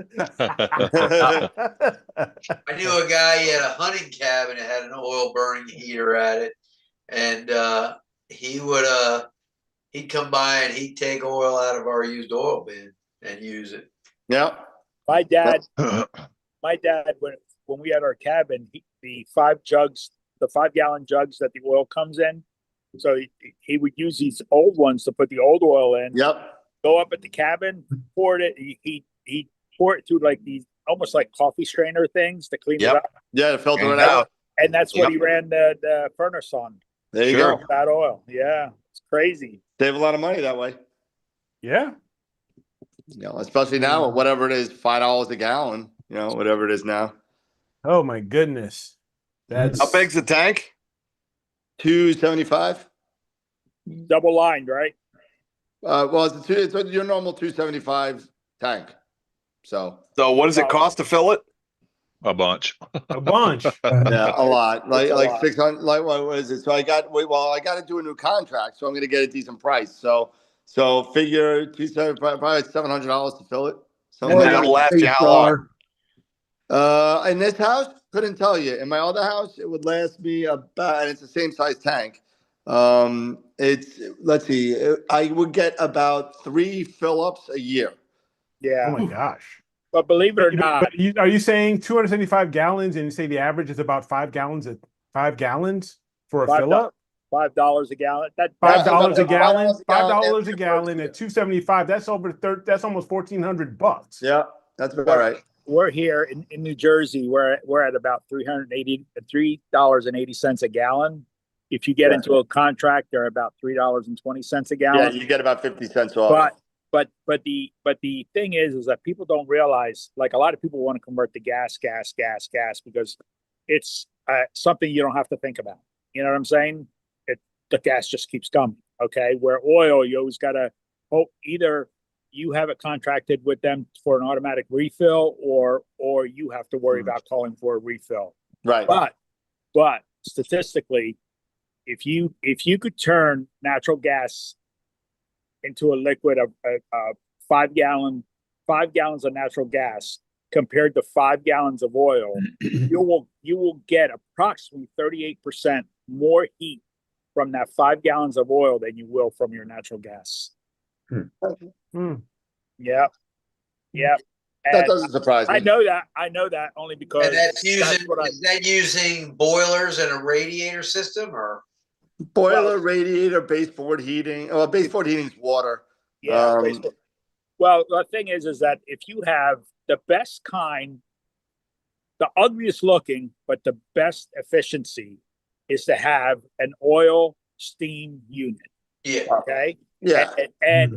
I knew a guy, he had a hunting cabin that had an oil burning heater at it. And he would he'd come by and he'd take oil out of our used oil bin and use it. Yeah. My dad, when we had our cabin, the 5-gallon jugs that the oil comes in. So he would use these old ones to put the old oil in. Yep. Go up at the cabin, pour it. He pour it through like these almost like coffee strainer things to clean it up. Yeah, to filter it out. And that's what he ran the furnace on. There you go. That oil. Yeah, it's crazy. Save a lot of money that way. Yeah. You know, especially now, whatever it is, $5 a gallon. You know, whatever it is now. Oh my goodness. That's How big's the tank? 275. Double lined, right? Well, it's your normal 275 tank. So what does it cost to fill it? A bunch. a bunch. yeah, a lot. Like a like lot. 600. Like what was it? So I got to do a new contract, so I'm going to get a decent price. So figure 275, probably $700 to fill it. And that'll last you how long? In this house, couldn't tell you. In my other house, it would last me about, and it's the same size tank. Let's see, I would get about 3 fill-ups a year. Yeah. Oh my gosh. But believe it or not, Are you saying 275 gallons and you say the average is about 5 gallons for a fill up? $5 a gallon. $5 a gallon. $5 $5 a gallon at 275. That's that's almost $1,400. Yeah, that's about right. we're here in New Jersey. We're at about $3.80 a gallon. If you get into a contract, they're about $3.20 a gallon. Yeah, you get about 50 cents off. But the thing is that people don't realize, like a lot of people want to convert to gas because it's something you don't have to think about. You know what I'm saying? The gas just keeps coming. Okay. Where oil, you always got to hope either you have it contracted with them for an automatic refill or you have to worry about calling for a refill. Right. But statistically, if you could turn natural gas into a liquid of 5 gallons of natural gas compared to 5 gallons of oil, you will get approximately 38% more heat from that 5 gallons of oil than you will from your natural gas. Yeah. That doesn't surprise me. I know that only because And that's using boilers and a radiator system, or boiler, radiator, baseboard heating. Oh, baseboard heating is water. Yeah. Well, the thing is that if you have the best kind, the ugliest looking, but the best efficiency is to have an oil steam unit. Yeah. Okay. Yeah. And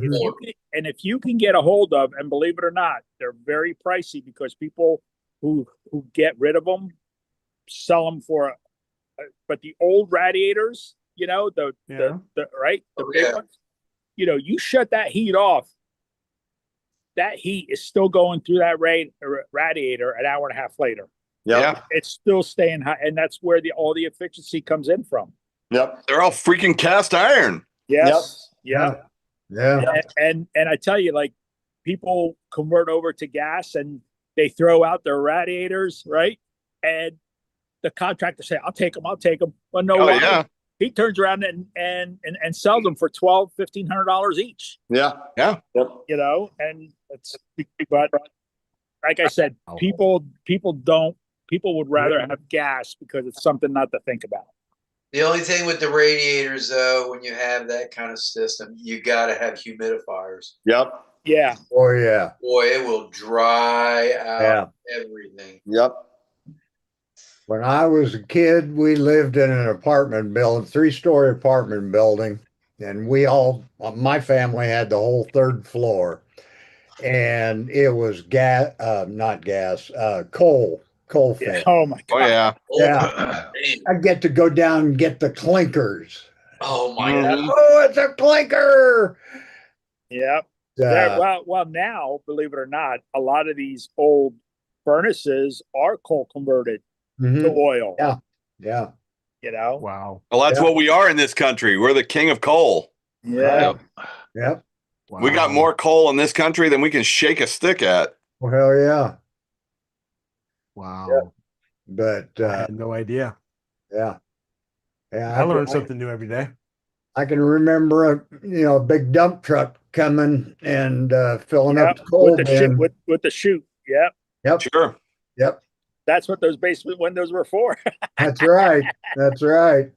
if you can get a hold of, and believe it or not, they're very pricey because people who get rid of them sell them for, but the old radiators, you know, the big ones, you know, you shut that heat off, that heat is still going through that radiator an hour and a half later. Yeah. It's still staying hot, and that's where all the efficiency comes in from. Yep. They're all freaking cast iron. Yes. Yeah. And I tell you, like, people convert over to gas and they throw out their radiators, right? And the contractor say, I'll take them. But no, he turns around and sells them for $1,200-$1,500 each. Yeah. Yeah. Yep. You know, and it's, but like I said, people would rather have gas because it's something not to think about. the only thing with the radiators, though, when you have that kind of system, you got to have humidifiers. Yep. Yeah. Oh yeah. Boy, it will dry out everything. Yep. When I was a kid, we lived in an apartment building, 3-story apartment building, and my family had the whole 3rd floor, and it was coal Yeah. fed. Oh my God. Oh yeah. Yeah. I get to go down and get the clinkers. Oh my God. Oh, it's a clinker. Yep. Well, now, believe it or not, a lot of these old furnaces are coal converted to oil. Yeah. Yeah. You know? Wow. Well, that's what we are in this country. We're the king of coal. Yeah. Yep. We got Wow. more coal in this country than we can shake a stick at. Well, hell yeah. Wow. But I had no idea. yeah. Yeah. I learn something new every day. I can remember a big dump truck coming and filling up Yep, the coal with the chute, bin. with the chute. Yep. Yep. Sure. Yep. That's what those basement windows were for. That's right. That's right.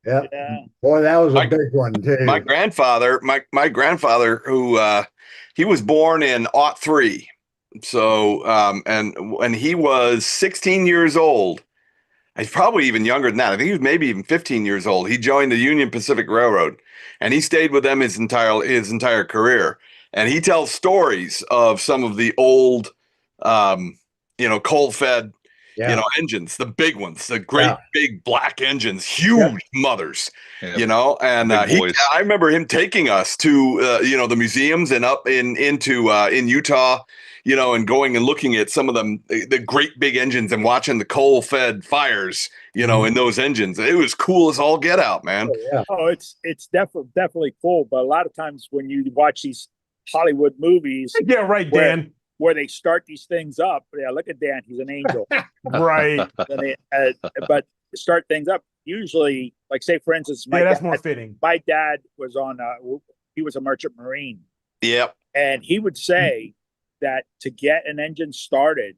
Yep. Yeah. Boy, that was a My- big one too. My grandfather, my grandfather, who he was born in '03. So and when he was 16 years old, he's probably even younger than that. I think he was maybe even 15 years old. He joined the Union Pacific Railroad, and he stayed with them his entire career. And he tells stories of some of the old, coal-fed, Yeah. engines, the big ones, the great Yeah. big black engines, huge mothers, Yeah. And Big boys. I remember him taking us to, the museums and up into Utah, and going and looking at some of them, the great big engines and watching the coal-fed fires, in those engines. It was cool as all get out, man. Oh, yeah. Oh, it's definitely cool. But a lot of times when you watch these Hollywood movies, Yeah, right, Dan. where they start these things up, yeah, look at Dan, he's an angel. Right. But start things up. Usually, like say for instance, That's more fitting. my dad was on. He was a merchant marine, Yep. and he would say that to get an engine started,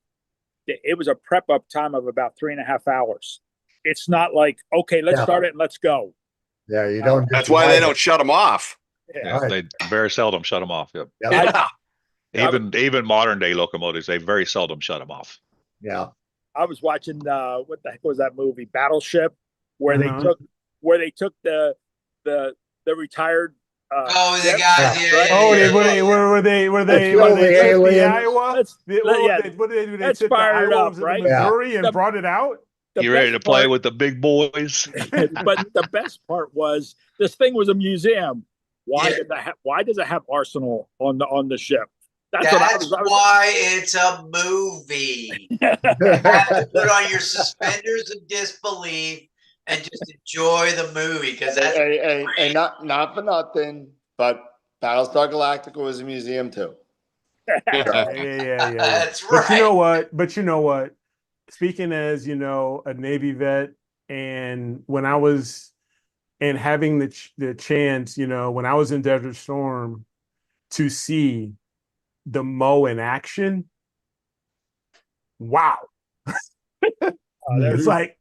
it was a prep up time of about 3.5 hours. It's not like, okay, let's start it and let's go. Yeah, you don't. That's why they don't shut them off. Yeah, Right. they very seldom shut them off. Yep. Yeah. Even modern day locomotives, they very seldom shut them off. Yeah. I was watching what the heck was that movie, Battleship, where Uh-huh. they took the retired Oh, the ship, guys, yeah, right? yeah, Oh, yeah, were they kill the took the aliens. Iowa? Let's- What did they do? They let's took the fire it Iowa up, to the right? Missouri and The- brought it out. The You ready to best play part- with the big boys? But the best part was this thing was a museum. Why Yeah. does it have Arsenal on the ship? That's what I That's was why it's a movie. You have to put on your suspenders of disbelief and just enjoy the movie because that's Hey, not for nothing, but Battlestar Galactica was a museum too. Yeah. That's But right. you know what? Speaking as, a Navy vet, and when I was and having the chance, when I was in Desert Storm to see the Mo in action, wow. It's like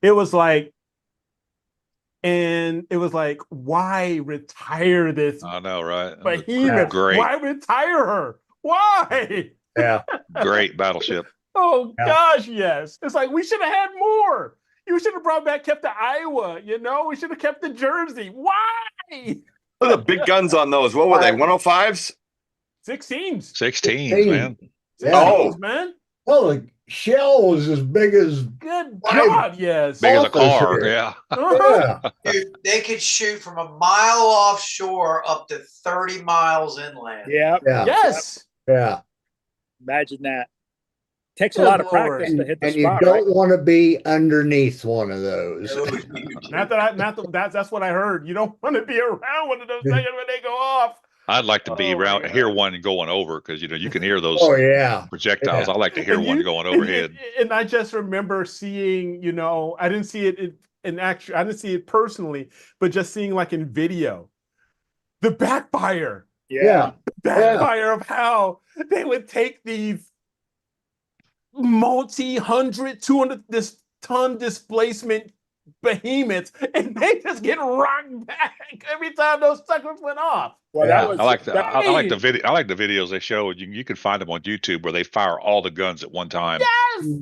it was like, and it was like, why retire this I know, right? behemoth? Great, Why retire her? Why? Yeah. great battleship. Oh Yeah. gosh, yes. It's like we should have had more. You should have kept the Iowa, we should have kept the Jersey. Why? Look at the big guns on those. What were they? 105s? 16s. 16s, man. Yeah. Oh. Man. Well, the shell was as big as Good Why? God, yes. Big as a Officer. car. Yeah. Uh-huh. yeah. Dude, they could shoot from a mile offshore up to 30 miles inland. Yeah. Yeah. Yes. Yeah. Imagine that. Takes a Good lot of Lord. practice to hit the And you spot, don't right? want to be underneath one of those. It was huge. That's what I heard. You don't want to be around one of those things when they go off. I'd like to be Oh, my around, God. hear one going over because you can hear those Oh yeah. projectiles. Yeah. I like to hear And one you- going overhead. And I just remember seeing, I didn't see it in action. I didn't see it personally, but just seeing like in video, the backfire, Yeah. backfire of how they would take these multi-100, 200-ton displacement behemoths and they just get rocked back every time those suckers went off. Well, Yeah. that was I like the that- I like the video. I like the videos they show. You can find them on YouTube where they fire all the guns at one time.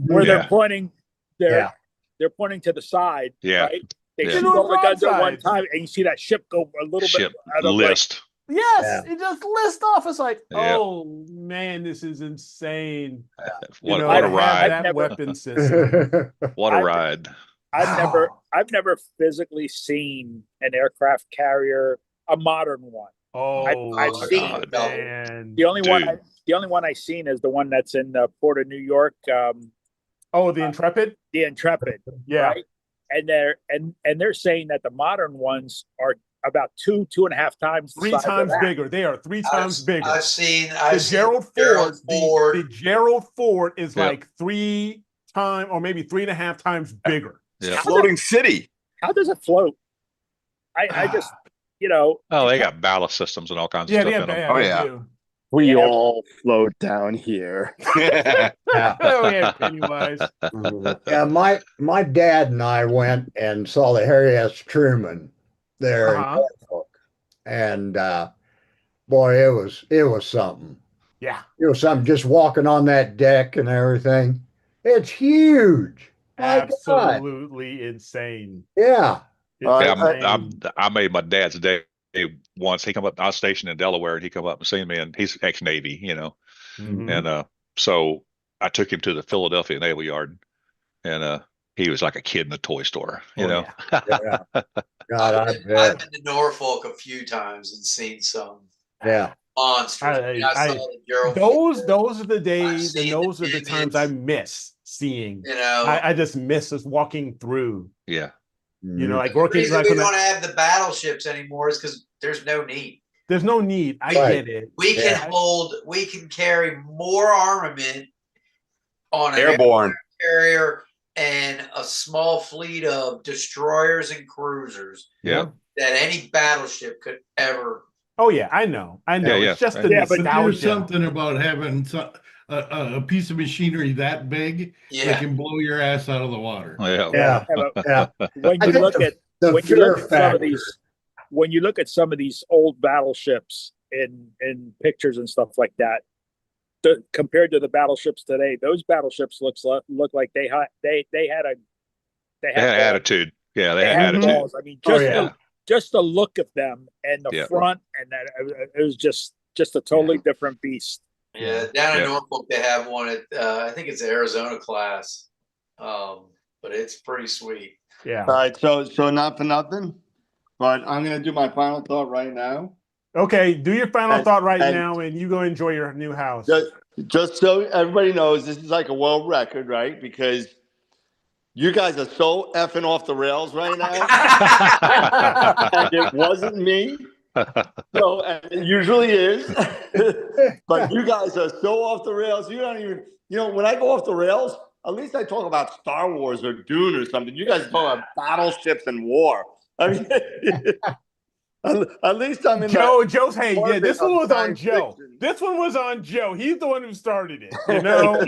where Yeah. they're pointing. They're Yeah. they're pointing to the side. Yeah. Right? They Yeah. shoot Little all the guns at one broadsides. time, and you see that ship go a little Ship bit out of like, list. Yes, it just lists off. It's like, Yeah. oh man, this is insane. What to a have ride! that never- weapon system. What a I've- ride! I've never physically seen an aircraft carrier, a modern one. Oh, I've seen God. man. The only one Dude. the only one I've seen is the one that's in the port of New York, Oh, the Intrepid. the Intrepid. Yeah. Right? And they're saying that the modern ones are about 2.5 times the Three size of times that. bigger. They are 3 times bigger. I've seen The Gerald Ford, Gerald Ford. the Gerald Ford is Yep. like 3 times or maybe 3.5 times bigger. Yeah. Floating city. How does it float? I just, you know, Oh, they got ballast systems and all kinds of Yeah, stuff yeah, in them. yeah, Oh, they yeah. do. We Yeah. all float down here. Yeah. Oh, yeah, Pennywise. Yeah, my dad and I went and saw the Harry S. Truman there in Uh-huh. Norfolk, and boy, it was something. Yeah, It was something just walking on that deck and everything. It's huge. My God. absolutely insane. Yeah. It's Uh, Yeah, insane. I made my dad's day once. He come up. I was stationed in Delaware, and he come up and seen me, and he's ex-Navy, Mhm. and so I took him to the Philadelphia Naval Yard, and he was like a kid in a toy store, Oh, yeah. Yeah. God, I I've bet. been to Norfolk a few times and seen some Yeah. monsters. I saw the Gerald those Ford. are the days and seen those the are the times I Nimitz. miss seeing. You know, I just miss us walking through. Yeah. You know, Mhm. like the working reason like we when don't have the battleships anymore is because there's no need. there's no need. I Right. get it. We can Yeah. we can carry more armament on an Airborne. carrier and a small fleet of destroyers and cruisers Yeah. that any battleship could ever. Oh yeah, I know. Yeah, yeah. It's just the Yeah, but But there's nostalgia. something about having a piece of machinery that big that Yeah. can blow your ass out of the water. Yeah. Yeah. Yeah, but Yeah. when I you think look at the when you fear look at some factor. of these, when you look at some of these old battleships in pictures and stuff like that, compared to the battleships today, those battleships look like they had They had balls. attitude. Yeah, they They had had attitude. balls. I mean, Oh, just yeah. just the look of them and the Yeah. front, and that it was just a totally different beast. Yeah, down in Yeah. Norfolk they have one at I think it's the Arizona class, but it's pretty sweet. Yeah. All right, so not for nothing, but I'm gonna do my final thought right now. Okay, do your final And- thought right and- now, and you go enjoy your new house. Just so everybody knows, this is like a world record, right? Because you guys are so effing off the rails right now, and it wasn't me. So, and it usually is, but you guys are so off the rails. You don't even, when I go off the rails, at least I talk about Star Wars or Dune or something. You guys talk about battleships and war. I mean, at least I'm in Joe's hey, yeah, this one was on science Joe. fiction. This one was on Joe. He's the one who started it, you know?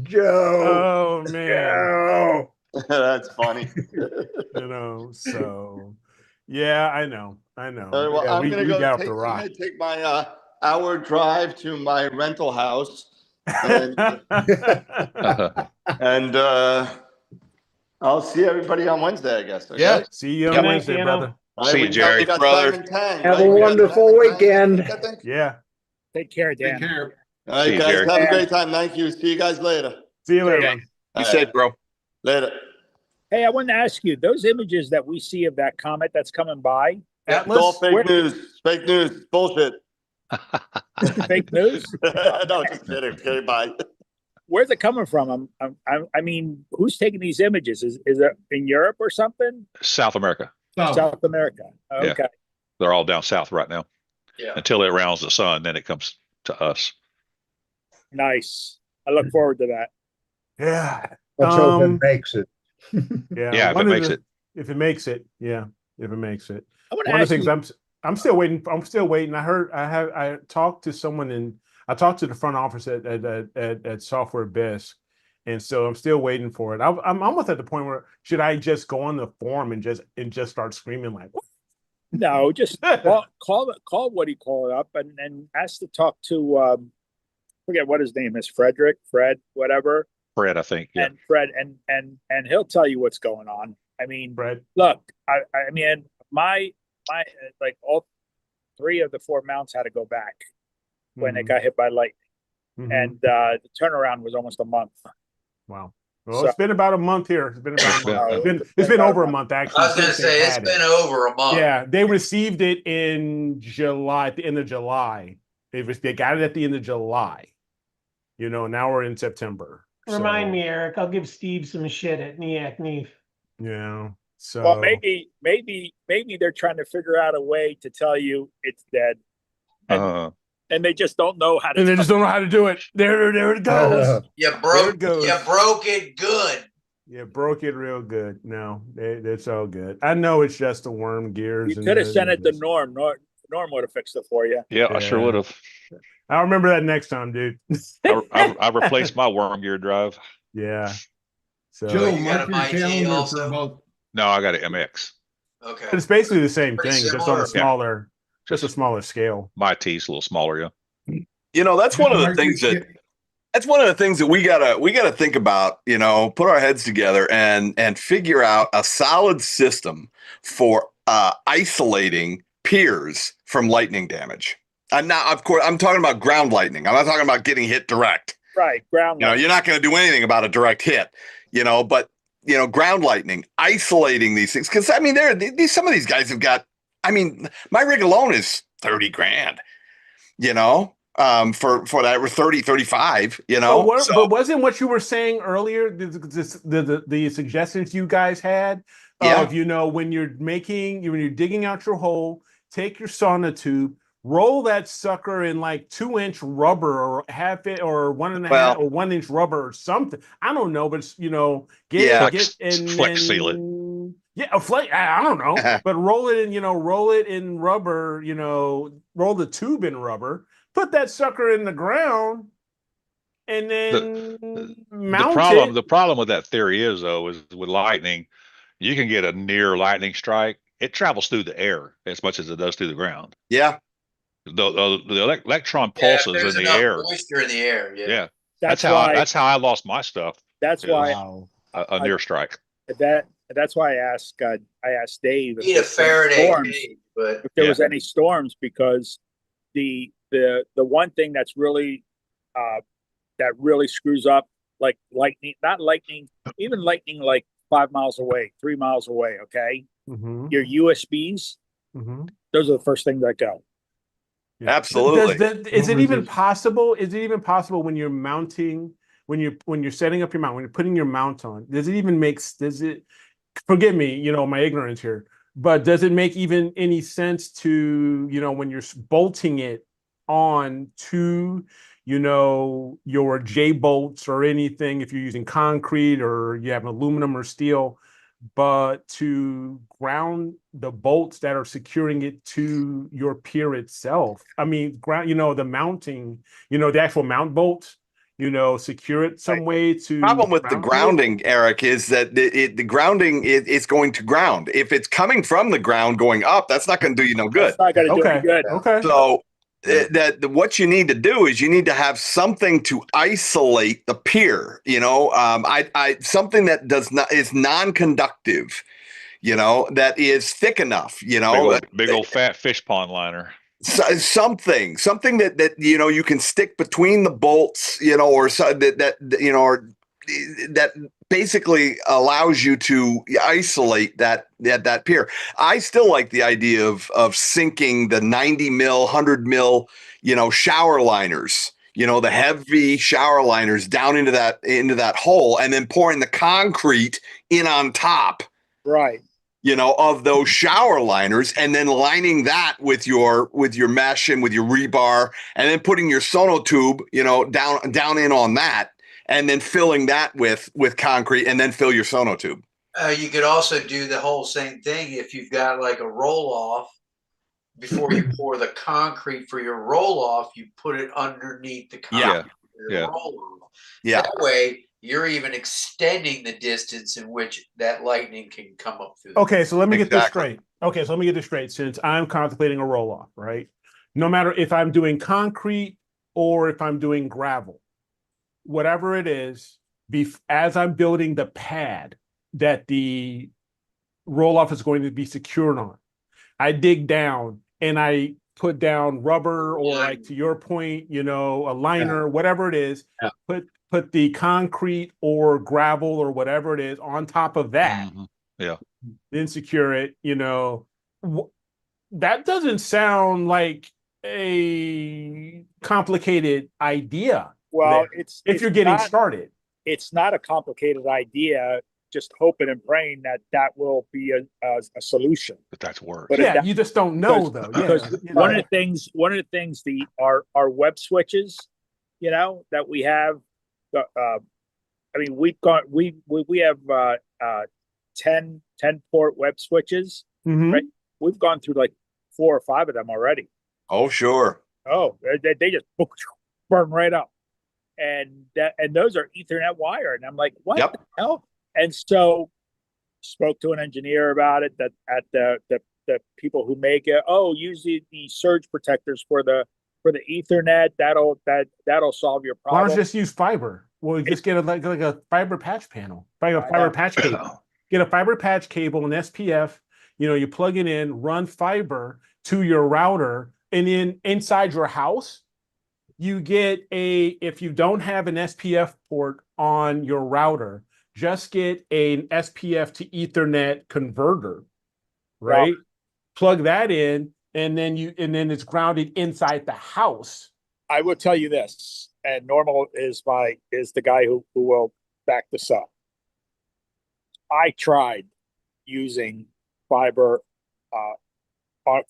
Joe. Oh man. Joe. That's funny. So yeah, I know. Well, Yeah, I'm we gonna got off the rock. take my hour drive to my rental house, and I'll see everybody on Wednesday, I guess. Okay? Yeah, see you on Yep. Wednesday, Thank you, brother. All right, See you, we Jerry. got Brother. Simon Tang, Have right? a We got wonderful Simon Tang, weekend. I think. Yeah. Take care, Take Dan. care. All right, See you, guys, Jerry. have a great time. Thank you. See you guys later. See you later, Yeah. man. Be All safe, right. bro. Later. Hey, I wanted to ask you, those images that we see of that comet that's coming by, It's all Atlas. fake news. Fake news. It's bullshit. fake news? No, just kidding. Okay, bye. Where's it coming from? I mean, who's taking these images? Is it in Europe or something? South America. South America. Yeah. Okay. They're all down south right now. Yeah. Until it rounds the sun, then it comes to us. Nice. I look forward to that. Yeah. Let's hope it makes it. Yeah, if it makes it. If it makes it, yeah. If it makes it. I want to One of ask the things you, I'm still waiting. I'm still waiting. I talked to someone I talked to the front office at Software Bisque, and so I'm still waiting for it. I'm almost at the point where should I just go on the forum and just start screaming like, what? no, just call what he called up and ask to talk to forget what his name is, Fred, whatever. Fred, I think. Yeah. And Fred and he'll tell you what's going on. I mean, Fred. Look, I mean my like all 3 of the 4 mounts had to go back when it got hit by lightning. And the turnaround was almost a month. Wow. Well, it's been about a month here. It's been about a month. It's been over a month, actually. I was going to say it's been over a month. Yeah, they received it in July, at the end of July. They got it at the end of July. Now we're in September. Remind me, Eric. I'll give Steve some shit at NEAC NEAF. Yeah. So Well, maybe they're trying to figure out a way to tell you it's dead, and they just don't know how to. And they just don't know how to do it. There it goes. You There broke. it goes. You broke it good. You broke it real good. No, it's all good. I know it's just the worm gears. You and could have sent it to just- Norm. Norm would have fixed it for you. Yeah, I sure Yeah. would have. I'll remember that next time, dude. I replaced my worm gear drive. Yeah. So Joe, you got mark a your MIT calendar also? for about. No, I got an MX. Okay. it's basically the same Pretty thing, just similar? on a smaller, just a Just smaller scale. my T's a little smaller, yeah. You know, that's one of the mark your things that ca- that's one of the things that we gotta think about, you know, put our heads together and figure out a solid system for isolating piers from lightning damage. And now, of course, I'm talking about ground lightning. I'm not talking about getting hit direct. Right, ground. You know, level. you're not going to do anything about a direct hit, you know, but you know, ground lightning, isolating these things. Cause I mean, some of these guys have got, I mean, my rig alone is 30 grand, you know, for that, or 30, 35, you know. But wasn't what you were saying earlier the suggestions you guys had Yeah. of, you know, when you're digging out your hole, take your sonotube, roll that sucker in like 2-inch rubber or half it or 1.5 or 1-inch rubber or something. I don't know, but you know, Flex seal it. Yeah, a flex. I don't know, but roll it in rubber. You know, roll the tube in rubber. Put that sucker in the ground, and then mount it. The problem with that theory is with lightning, you can get a near lightning strike. It travels through the air as much as it does through the ground. Yeah. The electron Yeah, if pulses there's in the enough air. moisture in the air. Yeah. Yeah, That's that's how I lost my stuff. That's is why a near strike. that's why I asked Dave Need a Faraday cage, but if there was any storms, because the one thing that's really that really screws up, like lightning, not lightning, even lightning like 5 miles away, 3 miles away. Okay, your USBs, those are the first things that go. Yeah. Absolutely. Is it even possible? Is it even possible when you're mounting, when you're setting up your mount, when you're putting your mount on? Forgive me, you know, my ignorance here, but does it make even any sense to, you know, when you're bolting it on to, you know, your J bolts or anything, if you're using concrete or you have aluminum or steel, but to ground the bolts that are securing it to your pier itself? I mean, ground, you know, the mounting, you know, the actual mount bolts, you know, secure it some way to. Problem with the grounding, Eric, is that the grounding is going to ground. If it's coming from the ground going up, that's not going to do you no good. That's not going to do any good. Okay. So what you need to do is you need to have something to isolate the pier. You know, something that is non-conductive. You know, that is thick enough. You know, big old fat fish pond liner. Something that you know you can stick between the bolts, you know, or so that you know, or that basically allows you to isolate that pier. I still like the idea of sinking the 90 mil, 100 mil, you know, shower liners, you know, the heavy shower liners down into that hole, and then pouring the concrete in on top. Right. You know, of those shower liners, and then lining that with your mesh and with your rebar, and then putting your sonotube, you know, down in on that, and then filling that with concrete, and then fill your sonotube. You could also do the whole same thing if you've got like a roll off. Before you pour the concrete for your roll off, you put it underneath the concrete. Roll off. Yeah. That way, you're even extending the distance in which that lightning can come up through. Okay, so let me get this straight. Okay, so let me get this straight. Since I'm contemplating a roll off, right? No matter if I'm doing concrete or if I'm doing gravel, whatever it is, as I'm building the pad that the roll off is going to be secured on, I dig down and I put down rubber, or like to your point, you know, a liner, whatever it is, put the concrete or gravel or whatever it is on top of that. Then secure it, you know. That doesn't sound like a complicated idea. Well, if you're getting started. It's not a complicated idea just hoping and praying that that will be a solution. But that's worse. But Yeah, that- you just don't know because- though. Yeah, Because you one know. of the things, our web switches, you know, that we have, I mean, we have 10 port web switches, Mhm. right? We've gone through like 4 or 5 of them already. Oh, sure. Oh, they just burn right up, and those are Ethernet wire, and I'm like, what Yep. the hell? And so spoke to an engineer about it that at the people who make it. Oh, use the surge protectors for the Ethernet. That'll solve your Why don't problem. you just use fiber? Well, just get like a fiber patch panel, like a fiber patch cable. Get a fiber patch cable, an SPF. You know, you plug it in, run fiber to your router, and then inside your house, you get if you don't have an SPF port on your router, just get an SPF to Ethernet converter, right? Plug that in, and then it's grounded inside the house. I will tell you this, and Normal is the guy who will back this up. I tried using fiber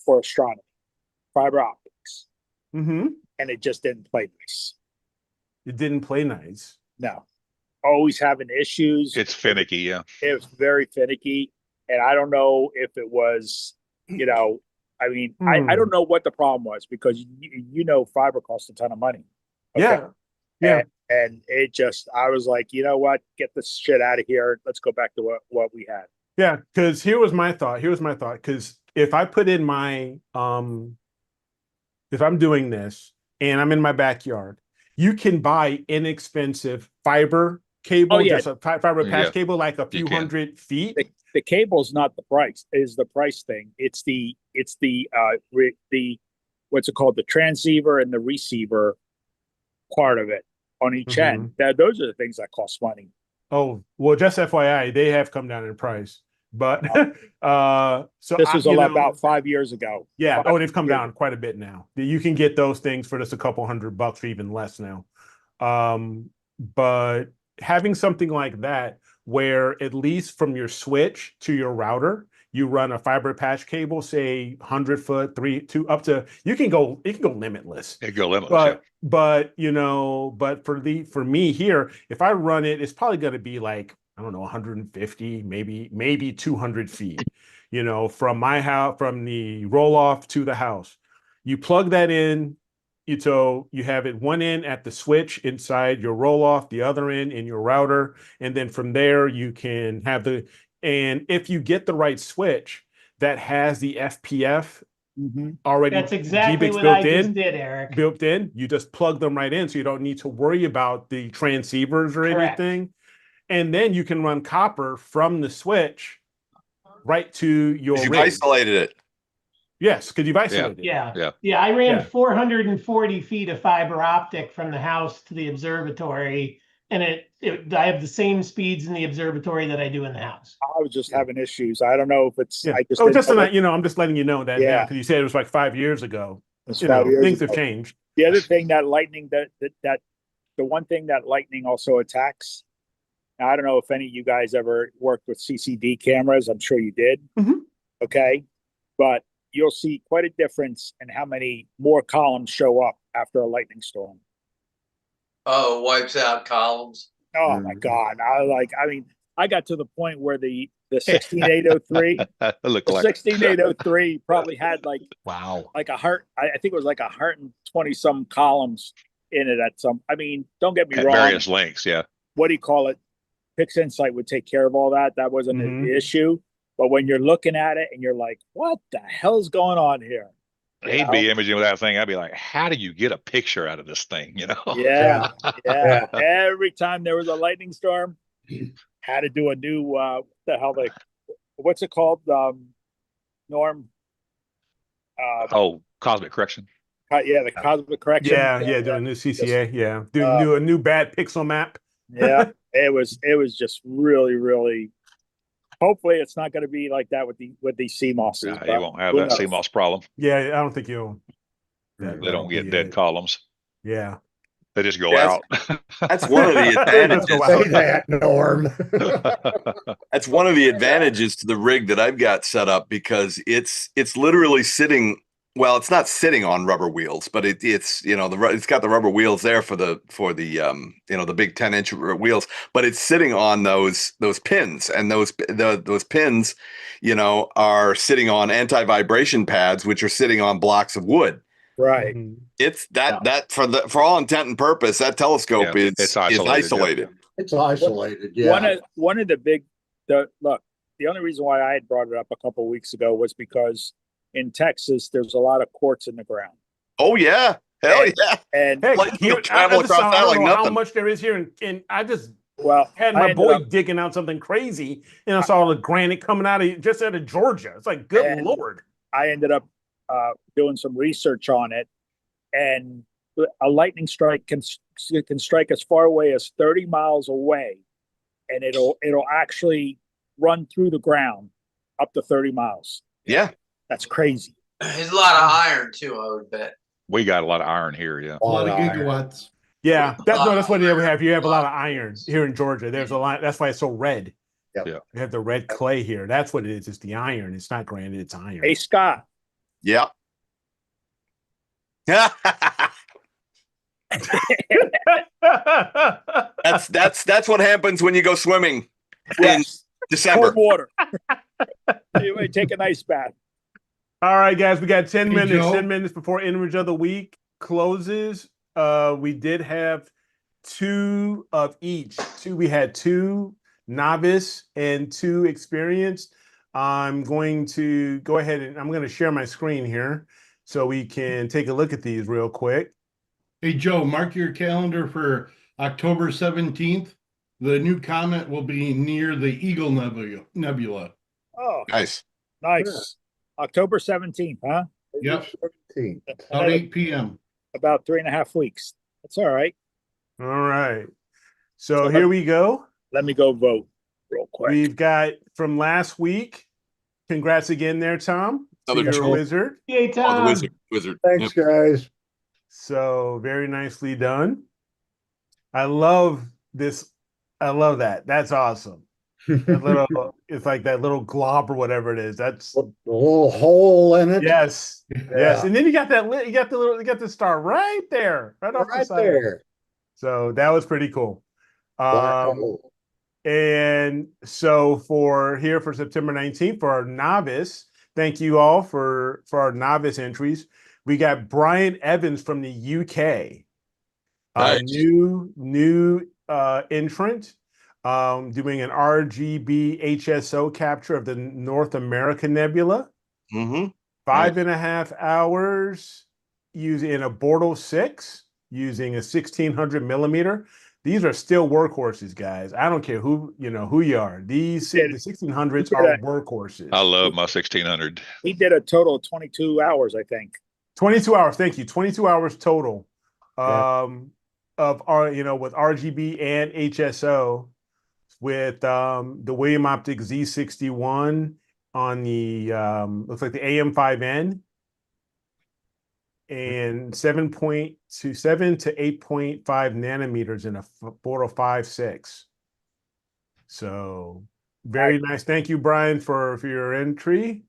for astronomy, fiber optics, Mm-hmm. and it just didn't play nice. It didn't play nice. No, always having issues. It's finicky, yeah. It was very finicky, and I don't know if it was, you know, I mean, I don't know what the problem was, because you know fiber costs a ton of money. Yeah. Yeah. And it just, I was like, you know what, get this shit out of here. Let's go back to what we had. Yeah, because here was my thought. Because if I put in my if I'm doing this and I'm in my backyard, you can buy inexpensive fiber cable, Oh, yeah. just a fiber patch Yeah, cable, like a you few can. hundred feet. The cable's not the price, is the price thing. It's the what's it called, the transceiver and the receiver part of it on each end. Those are the things that cost money. Oh, well, just FYI, they have come down in price. But so This was about 5 years ago. yeah. 5 They've come years. down quite a bit now. You can get those things for just a couple $100 or even less now. But having something like that, where at least from your switch to your router, you run a fiber patch cable, say 100-foot, 2 up to, it can go limitless. It go limitless, But you know, but for me here, if I run it, it's probably going to be like, I don't know, 150, maybe 200 feet, you know, from my house, from the roll off to the house. You plug that in, so you have it one end at the switch inside your roll off, the other end in your router, and then from there you can have and if you get the right switch that has the FPF already, That's exactly GBICs what I just did, Eric. built in, you just plug them right in, so you don't need to worry about the transceivers or Correct. anything. And then you can run copper from the switch right to your You've rig. isolated it. Yes, because you've isolated it. Yeah. I ran Yeah. 440 feet of fiber optic from the house to the observatory, and I have the same speeds in the observatory that I do in the house. I was just having issues. I don't know if it's. Yeah. I just Oh, didn't just know tonight, you know, I'm just letting you know that now, Yeah. because you said it was like 5 years ago. It's You 5 know, years things ago. have changed. The other thing that lightning that the one thing that lightning also attacks. Now, I don't know if any of you guys ever worked with CCD cameras. I'm sure you did. Mhm. Okay, but you'll see quite a difference in how many more columns show up after a lightning storm. Oh, it wipes out columns. Oh my God! I got to the point where the 16803, Look the like 16803 probably had like Wow. a heart. I think it was like 120 some columns in it at some. I mean, don't get me at wrong. various lengths, yeah. What do you call it? Pix Insight would take care of all that. That wasn't an issue. But when you're looking at it and you're like, what the hell's going on here? You He'd know? be imaging with that thing. I'd be like, how do you get a picture out of this thing? You know? Yeah. Every time there was a lightning storm, had to do a new what the hell, like, what's it called? Norm. Oh, cosmic correction. Yeah, the cosmic correction. Yeah, doing a new CCA. Yeah, do a new bad pixel map. Yeah, it was just really, really. Hopefully, it's not going to be like that with these CMOSs. Nah, you won't have that CMOS problem. Yeah, I don't think you'll. They don't get dead columns. Yeah. They just go Yes. out. That's one of the advantages. Go Say out. that, Norm. That's one of the advantages to the rig that I've got set up, because it's literally sitting. Well, it's not sitting on rubber wheels, but it's it's got the rubber wheels there for the the big 10-inch wheels, but it's sitting on those pins, and those pins, are sitting on anti-vibration pads, which are sitting on blocks of wood. Right. Mhm. It's that for all intent and purpose, that telescope Yeah, is it's isolated, yeah. It's isolated, yeah. One of the only reason why I had brought it up a couple of weeks ago was because in Texas there's a lot of quartz in the ground. Oh yeah, hell yeah! And Heck, Like, here, you'll travel across I that don't like know how nothing. much there is here, and I just well, had I my ended boy up- digging out something crazy, and I saw the granite coming out of Georgia. It's like, good And- Lord. I ended up doing some research on it, and a lightning strike can strike as far away as 30 miles away, and it'll actually run through the ground up to 30 miles. Yeah, That's crazy. There's a lot of iron too, I would bet. We got a lot of iron here, yeah. A lot of gigawatts. Yeah, that's what you have. You have a lot of iron here in Georgia. There's a lot. That's why it's so red. Yep. Yeah. You have the red clay here. That's what it is. It's the iron. It's not granite. It's iron. Hey, Scott, yeah. That's what happens when you go swimming in yes, December. cold water. You might take an ice bath. All right, guys, we got 10 Hey, minutes. Joe. 10 minutes before Image of the Week closes. We did have two of each. We had two novice and two experienced. I'm going to go ahead and I'm going to share my screen here so we can take a look at these real quick. Hey, Joe, mark your calendar for October 17th. The new comet will be near the Eagle Nebula. Oh, Nice. nice. October 17th, huh? Yep, 17th. about 8 p.m. About 3.5 weeks. That's all right. All right. So here we go. Let me go vote real quick. We've got from last week. Congrats again there, Tom. Another You're a Joe. wizard. Yay, Oh, the Tom. wizard. Thanks, Yep. guys. So very nicely done. I love this. I love that. That's awesome. That little, it's like that little glob or whatever it is. That's The little hole in it. yes, yes. Yeah. And then you got that. You got the star right there, right off the Right side. there. So that was pretty cool. Black hole. And so for September 19th for our novice, thank you all for our novice entries. We got Brian Evans from the UK, Nice. new entrant, doing an RGB HSO capture of the North America Nebula. Mm-hmm. 5.5 hours using a Bortle 6 using a 1600 millimeter. These are still workhorses, guys. I don't care who you are. The 1600s are workhorses. I love my 1600. He did a total of 22 hours, I think. 22 hours. Thank you. 22 hours total. Yeah. Of our, with RGB and HSO with the William Optics Z61 on the looks like the AM5N and 7 to 8.5 nanometers in a Bortle 5.6. So very nice. Thank you, Brian, for your entry.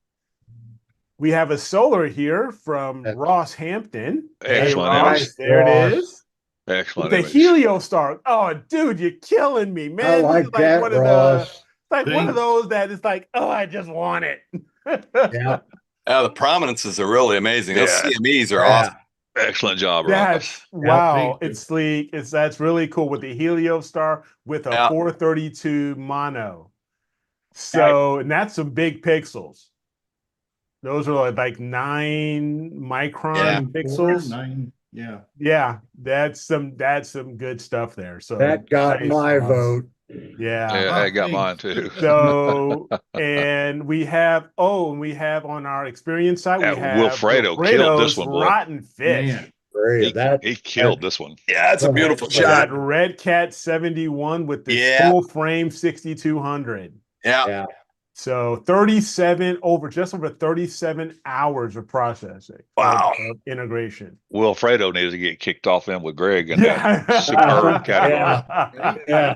We have a solar here from Ross Hampton. Excellent Ross, image. there it is. Excellent The image. Heliostar. Oh, dude, you're killing me, man. I like This is that, one of Ross. one of Thanks. those that is like, oh, I just want it. Yeah. Yeah, the prominences are really amazing. Those Yeah. CMEs are Yeah. awesome. Excellent job, Ross. That's wow. thank you. It's sleek. That's really cool with the Heliostar with a Yeah. 432 mono. So, and that's some big pixels. Those are like 9 micron Yeah. pixels. 9, yeah. Yeah, that's some good stuff there. So That got nice, my Ross. vote. Yeah. I got thanks. mine too. So, and we have on our experience side, we Yeah, have Wilfredo killed this one, boy. Rotten Fish. Man. Great. He killed this one. Yeah, it's a beautiful We got shot. Red Cat 71 with the Yeah. full frame 6200. Yeah. Yeah. So just over 37 hours of processing. Wow. Of integration. Wilfredo needs to get kicked off in with Greg in Yeah. that superb category. Yeah.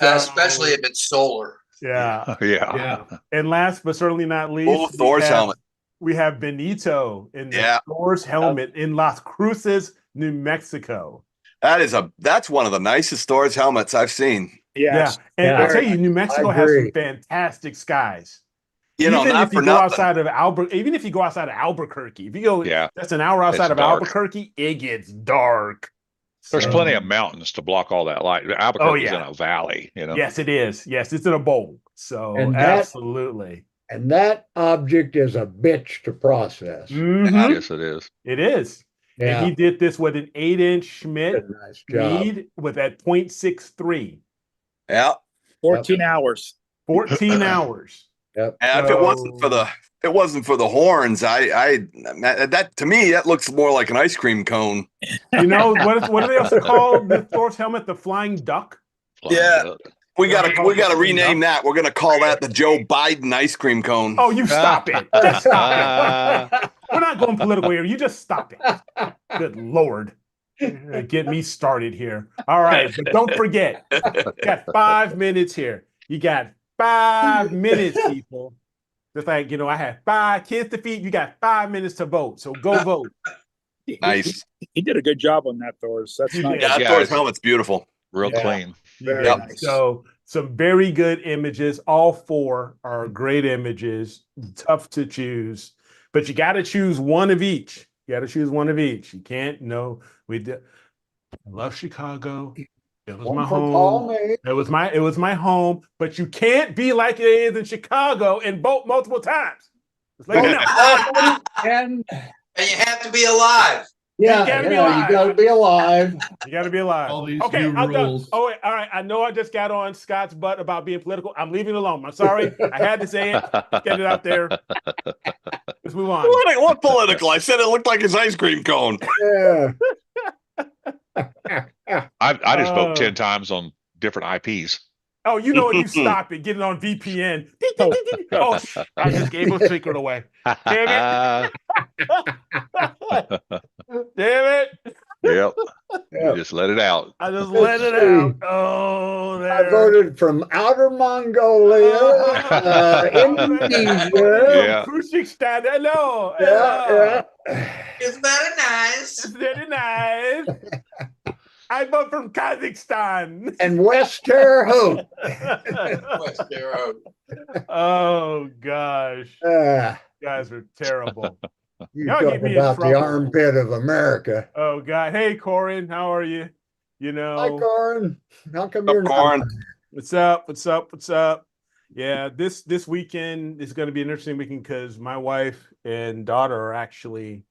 Especially if it's solar. Yeah. Yeah. Yeah. And last but certainly not Oh, least, Thor's helmet. we have Benito in the Yeah. Thor's helmet in Las Cruces, New Mexico. That's one of the nicest Thor's helmets I've seen. Yes. Yeah. And Yeah. I'll tell you, New Mexico has some agree. fantastic skies. You know, Even not if you for go nothing. outside of even if you go outside of Albuquerque, if you go Yeah. that's an hour outside It's of dark. Albuquerque, it gets dark. There's So- plenty of mountains to block all that light. Albuquerque's yeah. in a valley, you know. Yes, it is. Yes, it's in a bowl. So And that- absolutely. And that object is a bitch to process. Mhm. Yes, it is. It is. Yeah. And he did this with an 8-inch Schmidt Did a nice job. Mead with that 0.63. Yeah. 14 hours. 14 hours. Yep. And if it wasn't for the horns, that to me that looks more like an ice cream cone. You know what do they also call the Thor's helmet? The flying duck. Flying Yeah. duck. We gotta rename that. We're gonna call that the Joe Biden ice cream cone. Oh, you stop it. Just stop it. We're not going political here. You just stop it. Good Lord. Get me started here. All right. But don't forget, you got 5 minutes here. You got 5 minutes, people. Just like, I had 5 kids to feed. You got 5 minutes to vote. So go vote. Nice. He did a good job on that, Thor's. That's He nice. did. Yeah, Yeah, Thor's it's- helmet's beautiful. Real Yeah. clean. Very Yep. nice. So some very good images. All 4 are great images. Tough to choose, but you got to choose one of each. You got to choose one of each. You can't. No, we did. I love Chicago. It was One my for home. Palmy. It was my home. But you can't be like it is in Chicago and vote multiple times. Just let you know. And And you have to be alive. yeah, gotta be you alive. gotta be alive. You got to be alive. All these Okay, new I'm done. rules. Oh wait, all right. I know I just got on Scott's butt about being political. I'm leaving it alone. I'm sorry. I had to say it. Get it out there. Let's move on. What political? I said it looked like his ice cream cone. Yeah. I just Oh. vote 10 times on different IPs. Oh, you know what? You stop it. Get it on VPN. Oh, I just gave a secret away. Damn Damn it. Yep. Yeah. Just let it out. I just Let's let it see. out. Oh, there. I voted from Outer Mongolia, Indonesia. Yeah. Kyrgyzstan. Hello. Yeah, It's very nice. It's very nice. I vote from Kazakhstan. and West Terre Haute. West Terre Oh gosh, Ah, guys are terrible. you Y'all talk get me in about the trouble. armpit of America. Oh god, hey Corin, how are you? Hi, Corin. How come you're Corin. not? What's up? What's up? What's up? Yeah, this weekend is going to be an interesting weekend because my wife and daughter are actually.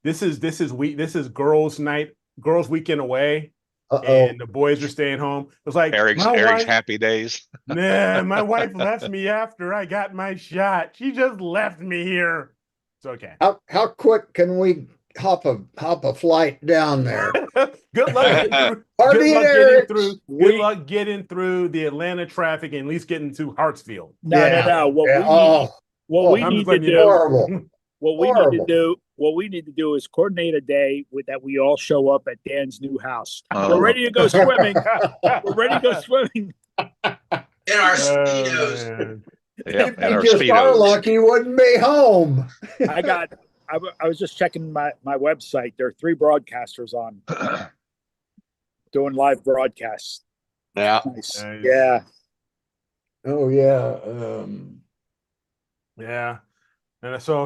This is girls' night, girls' weekend away, Uh-oh. and the boys are staying home. It was like Eric's my wife, happy days. Nah, my wife left me after I got my shot. She just left me here. It's okay. How quick can we hop a flight down there? Good luck getting through. Party Good luck at getting Eric's. through. Good luck getting through the Atlanta traffic and at least getting to Hartsfield. No. What we I'm need just to letting you do, know. Horrible. what we need to do is coordinate a day that we all show up at Dan's new house. Oh. We're ready to go swimming. We're ready to go swimming. In our speedos. man. Yeah. If And you our just are speedos. lucky, you wouldn't be home. I was just checking my website. There are 3 broadcasters on doing live broadcasts. Yeah. Nice. Nice. Yeah. Oh yeah. Yeah. And so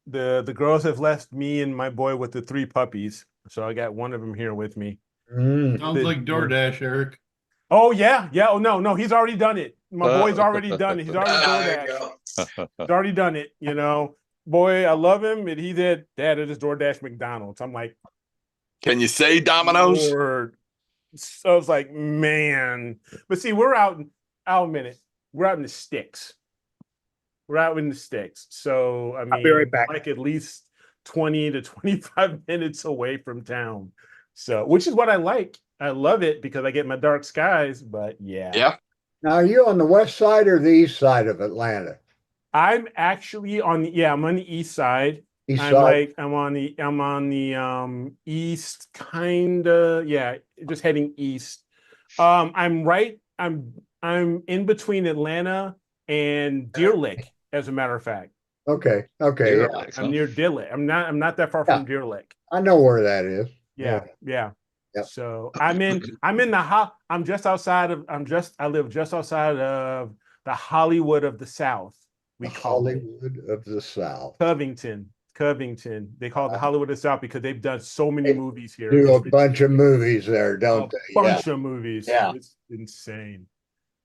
the girls have left me and my boy with the 3 puppies. So I got one of them here with me. Sounds like DoorDash, Eric. Oh yeah. Oh no, he's already done it. My boy's already done it. He's already There you DoorDash. go. He's already done it, Boy, I love him. And he said, Dad, it is DoorDash McDonald's. I'm like, Can you say Domino's? Lord. So I was like, man. But see, we're out in we're out in the sticks. We're out in the sticks. So I mean, I'll be right back. like at least 20 to 25 minutes away from town. So which is what I like. I love it because I get my dark skies, but yeah. Yeah. Now, are you on the west side or the east side of Atlanta? I'm actually I'm on the east side. East side. I'm on the east kinda, yeah, just heading east. I'm in between Atlanta and Deer Lick, as a matter of fact. Okay. Okay. Deer Yeah. Licks, I'm huh? near Deer Lick. I'm not that far Yeah. from Deer Lick. I know where that is. Yeah, yeah. Yep. So I'm in I'm just outside of I live just outside of the Hollywood of the South, we The call it. Hollywood of the South. Covington. They call it the Hollywood of the South because they've done so many They movies here. Do a It's bunch of movies there, a don't they? Yeah. bunch of movies. Yeah. It's insane.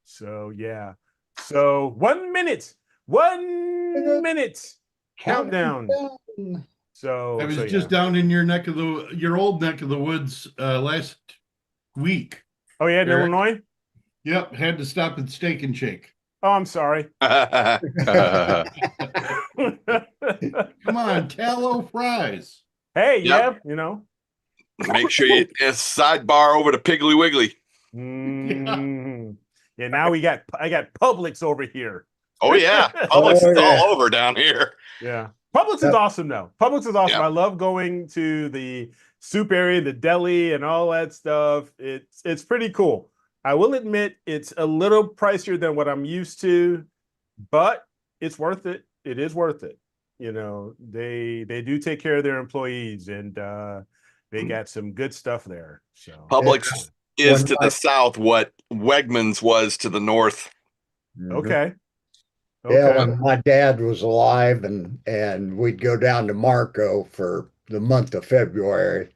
So yeah. So 1 minute. 1 minute. Countdown. Countdown. So I was so just yeah. down in your old neck of the woods last week. Oh yeah, in Eric. Illinois? Yep, had to stop at Steak and Shake. Oh, I'm sorry. Come on, tallow fries. Hey, Yep. yeah, Make sure you sidebar over to Piggly Wiggly. Yeah, now I got Publix over here. Oh yeah, Publix Oh, is yeah. all over down here. Yeah. Publix is Yep. awesome though. Publix is awesome. Yeah. I love going to the soup area, the deli, and all that stuff. It's pretty cool. I will admit it's a little pricier than what I'm used to, but it's worth it. It is worth it. They do take care of their employees, and they got some good stuff there. So Publix is When to my- the south what Wegmans was to the north. okay. Yeah, Okay. when my dad was alive and we'd go down to Marco for the month of February,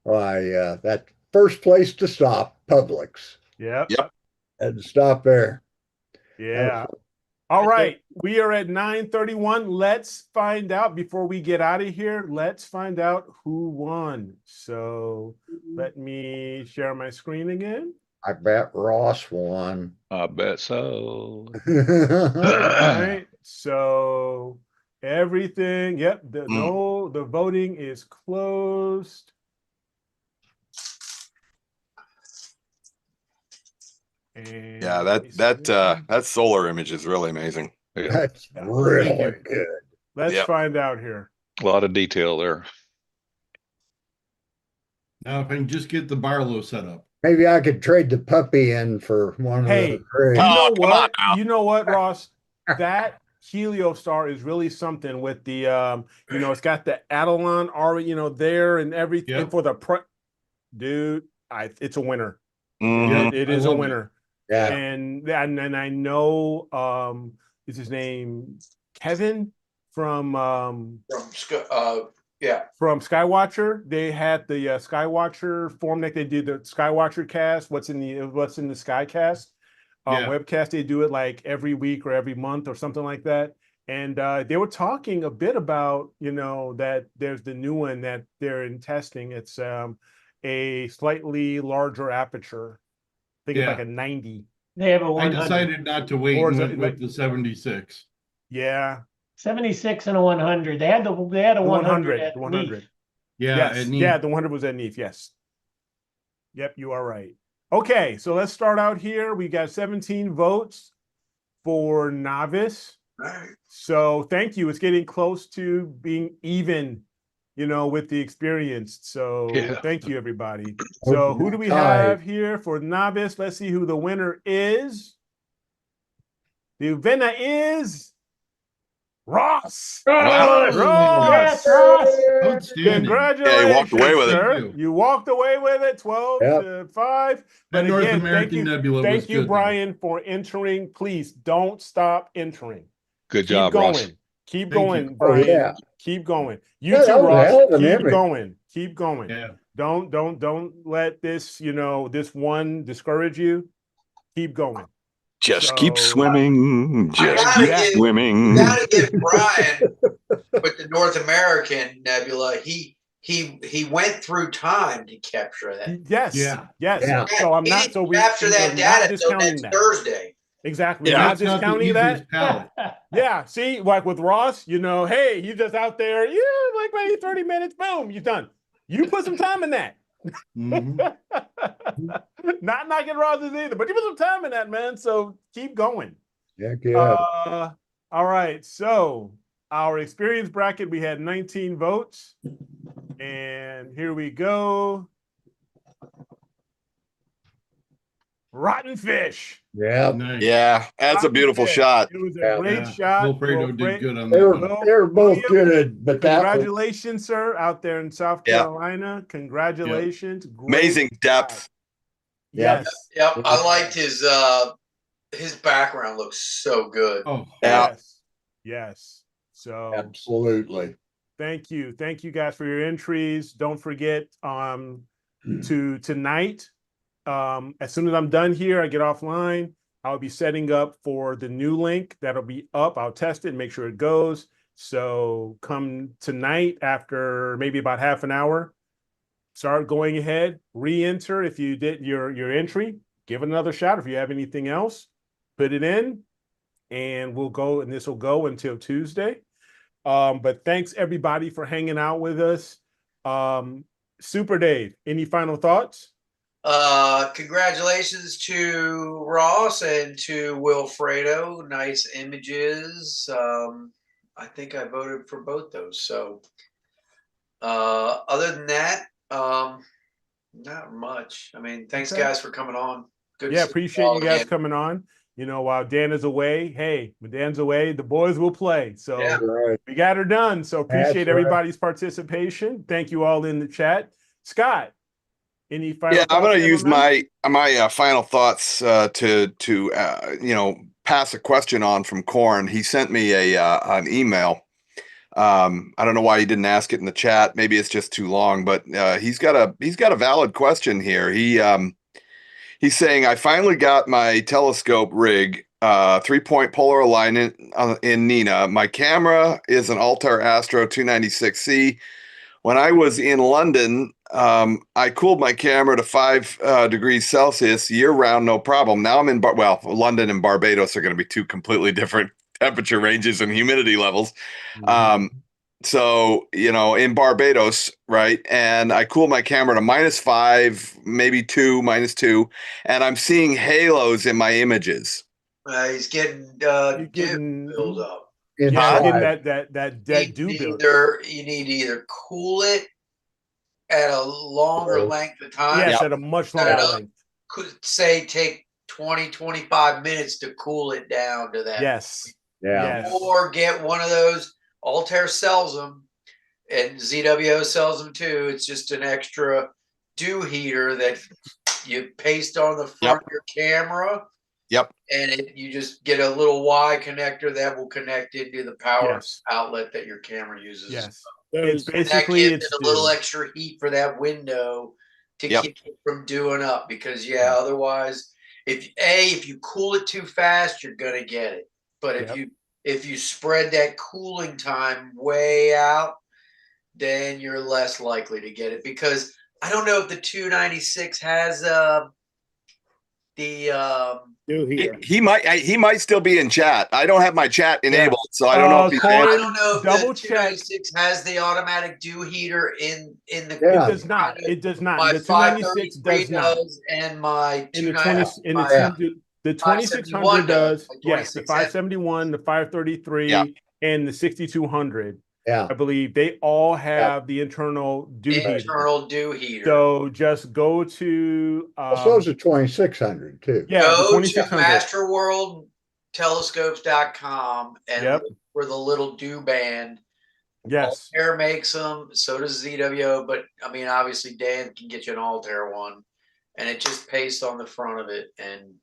that first place to stop, Publix. Yep. Yep. Had to stop there. Yeah. All right. We are at 9:31. Let's find out before we get out of here. Let's find out who won. So let me share my screen again. I bet Ross won. I bet so. All right. So everything, yep. The voting is closed. And Yeah, let me see. that solar image is really amazing. Yeah, That's Yeah, really thank you. good. Let's Yep. find out here. a lot of detail there. Now, if I can just get the Barlow set up. Maybe I could trade the puppy in for one Hey, of the grades. Oh, You know come on what? now. You know what, Ross? That Heliostar is really something with the it's got the Adelon already, there and everything Yep. for the dude. It's a winner. Mhm. It I is a love it. winner. Yeah. And I know is his name Kevin from Skywatcher. They had the Skywatcher forum that they did the Skywatcher cast. What's in the Skycast Yeah. webcast? They do it like every week or every month or something like that. And they were talking a bit about that there's the new one that they're in testing. It's a slightly larger aperture. I think it's like Yeah. a 90. They have a I 100. decided not to wait Or and is went it with like- the 76. Yeah, 76 and a 100. They had a the 100 100. at The 100. Neef. Yeah, Yes. and he- Yeah, the 100 was at Neef. Yes. Yep, you are right. Okay, so let's start out here. We got 17 votes for novice. So thank you. It's getting close to being even, with the experienced. So Yeah. thank you, everybody. So who do we Hi. have here for novice? Let's see who the winner is. The winner is Ross. Wow. Ross. Yes, Ross. outstanding. Congratulations, Yeah, he walked away with it. sir. Thank you. You walked away with it, 12 Yep. to 5. That But North again, American Nebula was thank you, good, though. Brian, for entering. Please don't stop entering. Good Keep job, going. Ross. Keep Thank going, you. Brian. yeah. Keep going. You Yeah, too, that was a Ross. hell of an Keep image. going. Keep going. Yeah. Don't let this, this one discourage you. Keep going. Just keep So- swimming. Just gotta keep give- swimming. You gotta give Brian with the North American Nebula. He went through time to capture that. Yes. Yeah. Yes. Yeah. So I'm He not. didn't So we capture we're that not data until discounting next that. Thursday. Exactly. Yeah. We're not That's not the discounting that. easiest palette. Yeah, see, like with Ross, hey, you just out there, like maybe 30 minutes, boom, you're done. You put some time in that. Mhm. Not knocking roses either, but you put some time in that, man. So keep going. Heck yeah. All right. So our experience bracket, we had 19 votes. And here we go. Rotten Fish. Yeah. Nice. Yeah, that's a Rotten beautiful Fish. shot. It was a Yeah. great Yeah. shot. Wilfredo did good on They that were, one. they were both William, good, but that was, congratulations, sir, out there in South Yeah. Carolina. Congratulations. Great Amazing shot. depth. Yeah. Yes. Yep, I liked his background looks so good. Oh, Yeah. Yes. Yes. So absolutely. thank you. Thank you guys for your entries. Don't forget to tonight. As soon as I'm done here, I get offline. I'll be setting up for the new link that'll be up. I'll test it and make sure it goes. So come tonight after maybe about half an hour, start going ahead, re-enter if you did your entry, give it another shot. If you have anything else, put it in and we'll go, and this will go until Tuesday. But thanks everybody for hanging out with us. Super Dave, any final thoughts? Congratulations to Ross and to Wilfredo. Nice images. I think I voted for both those. So, other than that, not much. I mean, thanks Okay. guys for coming on. Good. Yeah, to see appreciate all you guys again. coming on. You know, while Dan is away, hey, when Dan's away, the boys will play. So Yeah. Right. we got her done. So appreciate That's right. everybody's participation. Thank you all in the chat. Scott, any final Yeah, I'm thoughts? going to you have use on that? my final thoughts to pass a question on from Corn. He sent me an email. I don't know why he didn't ask it in the chat. Maybe it's just too long, but he's got a valid question here. He's saying, I finally got my telescope rig, 3-point polar alignment in Nina. My camera is an Altair Astro 296C. When I was in London, I cooled my camera to 5 degrees Celsius year round, no problem. Now I'm in, London and Barbados are going to be two completely different temperature ranges and humidity levels. So, in Barbados, right? And I cooled my camera to -5, maybe -2, and I'm seeing halos in my images. He's getting You're dew getting, build up. yeah, getting Inside. that You dew need build. you need to either cool it at a longer length of time. Yes, Yep. at a much Got longer enough. length. Could say take 20, 25 minutes to cool it down to that. Yes. Yeah. Yes. Or get one of those. Altair sells them, and ZWO sells them too. It's just an extra dew heater that you paste on the front of your camera. Yep. And you just get a little Y connector that will connect into the power Yes. outlet that your camera uses. Yes. Those- It's And that basically gives it's it a little dew. extra heat for that window to Yep. keep it from dewing up. Because otherwise, if you cool it too fast, you're gonna get it. But if you spread that cooling time way out, then you're less likely to get it. Because I don't know if the 296 has the dew heater. He might still be in chat. I don't have my chat enabled, so I don't know if he's Corin, I don't know if double the check. 296 has the automatic dew heater in the. Yeah. It does not. It does not. My The 296 533 does not. does, and my In the 290 20 in the my, two, the 571 2600 does. like Yes, the 571, the 533, and the 6200. Yeah. I believe they all have the internal dew heater. internal dew heater. So just go to So those are 2600 too. yeah, the Go to 2600. AstroWorldTelescopes.com and Yep. look for the little dew band. Yes. Altair makes them, so does ZWO, but I mean, obviously Dan can get you an Altair one, and it just pastes on the front of it, and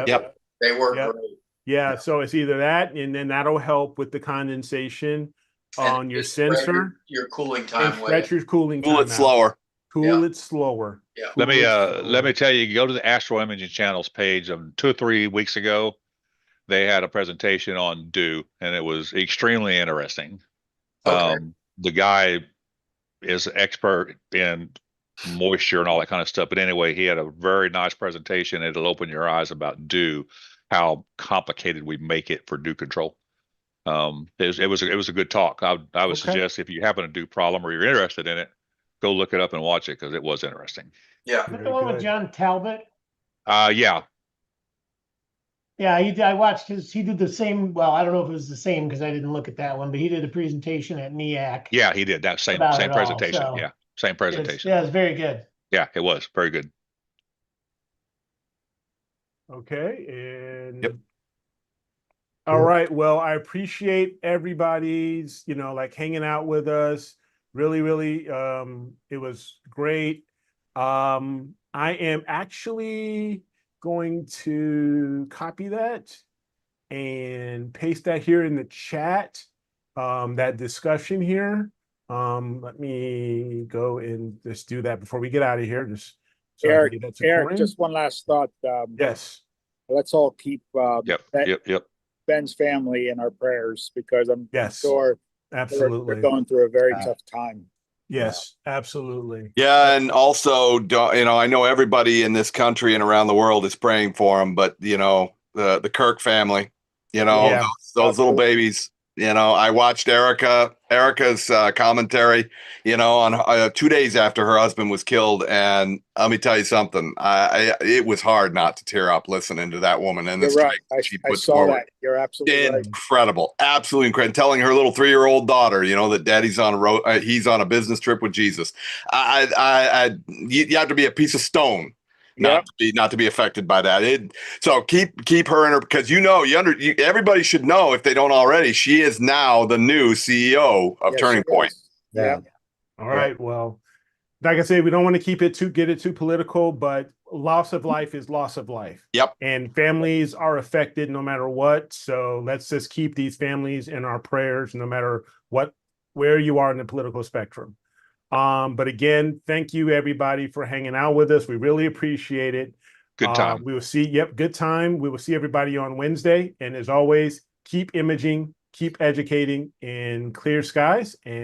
Yep. they work Yep. great. Yeah, so it's either that, and then that'll help with the condensation And on your just spread sensor your cooling and time way. stretch your cooling cool time it out. slower. Cool it slower. Yeah. Let me Cool it let me slower. tell you, go to the Astro Imaging Channels page. 2 or 3 weeks ago, they had a presentation on dew, and it was extremely interesting. Okay. The guy is an expert in moisture and all that kind of stuff. But anyway, he had a very nice presentation. It'll open your eyes about dew, how complicated we make it for dew control. It was a good talk. I would Okay. suggest if you have a dew problem or you're interested in it, go look it up and watch it because it was interesting. Yeah. Is that Very the one with good. John Talbot? Yeah, Yeah, I watched he did the same, well, I don't know if it was the same because I didn't look at that one, but he did a presentation at NEAC yeah, he did that same about same it all. presentation. So Yeah, same presentation. yeah, it's very good. Yeah, it was very good. Okay, and Yep. all right. Well, I appreciate everybody's, like hanging out with us. Really, really, it was great. I am actually going to copy that and paste that here in the chat. That discussion here. Let me go and just do that before we get out of here. Just so I can get that to Eric, Corinne. just one last thought. Yes. Let's all keep Yep. Ben's family in our prayers because I'm Yes. sure Absolutely. they're going through a very tough time. Yes, absolutely. Yeah, and also, I know everybody in this country and around the world is praying for him, but the Kirk family, Yeah. those little babies. I watched Erica's commentary, on 2 days after her husband was killed, and let me tell you something. It was hard not to tear up listening to that woman and the You're right. strength she I puts saw forward. that. You're absolutely right. Incredible, absolutely incredible. Telling her little 3-year-old daughter, that daddy's on a road, he's on a business trip with Jesus. You have to be a piece of stone not to be affected by that. So keep her in her, because everybody should know, if they don't already, she is now the new CEO of Turning Point. Yeah. All right. Well, like I said, we don't want to get it too political, but loss of life is loss of life. Yep. And families are affected no matter what. So let's just keep these families in our prayers, no matter where you are in the political spectrum. But again, thank you everybody for hanging out with us. We really appreciate it. Good time. We will see. Yep. Good time. We will see everybody on Wednesday. And as always, keep imaging, keep educating, and clear skies. And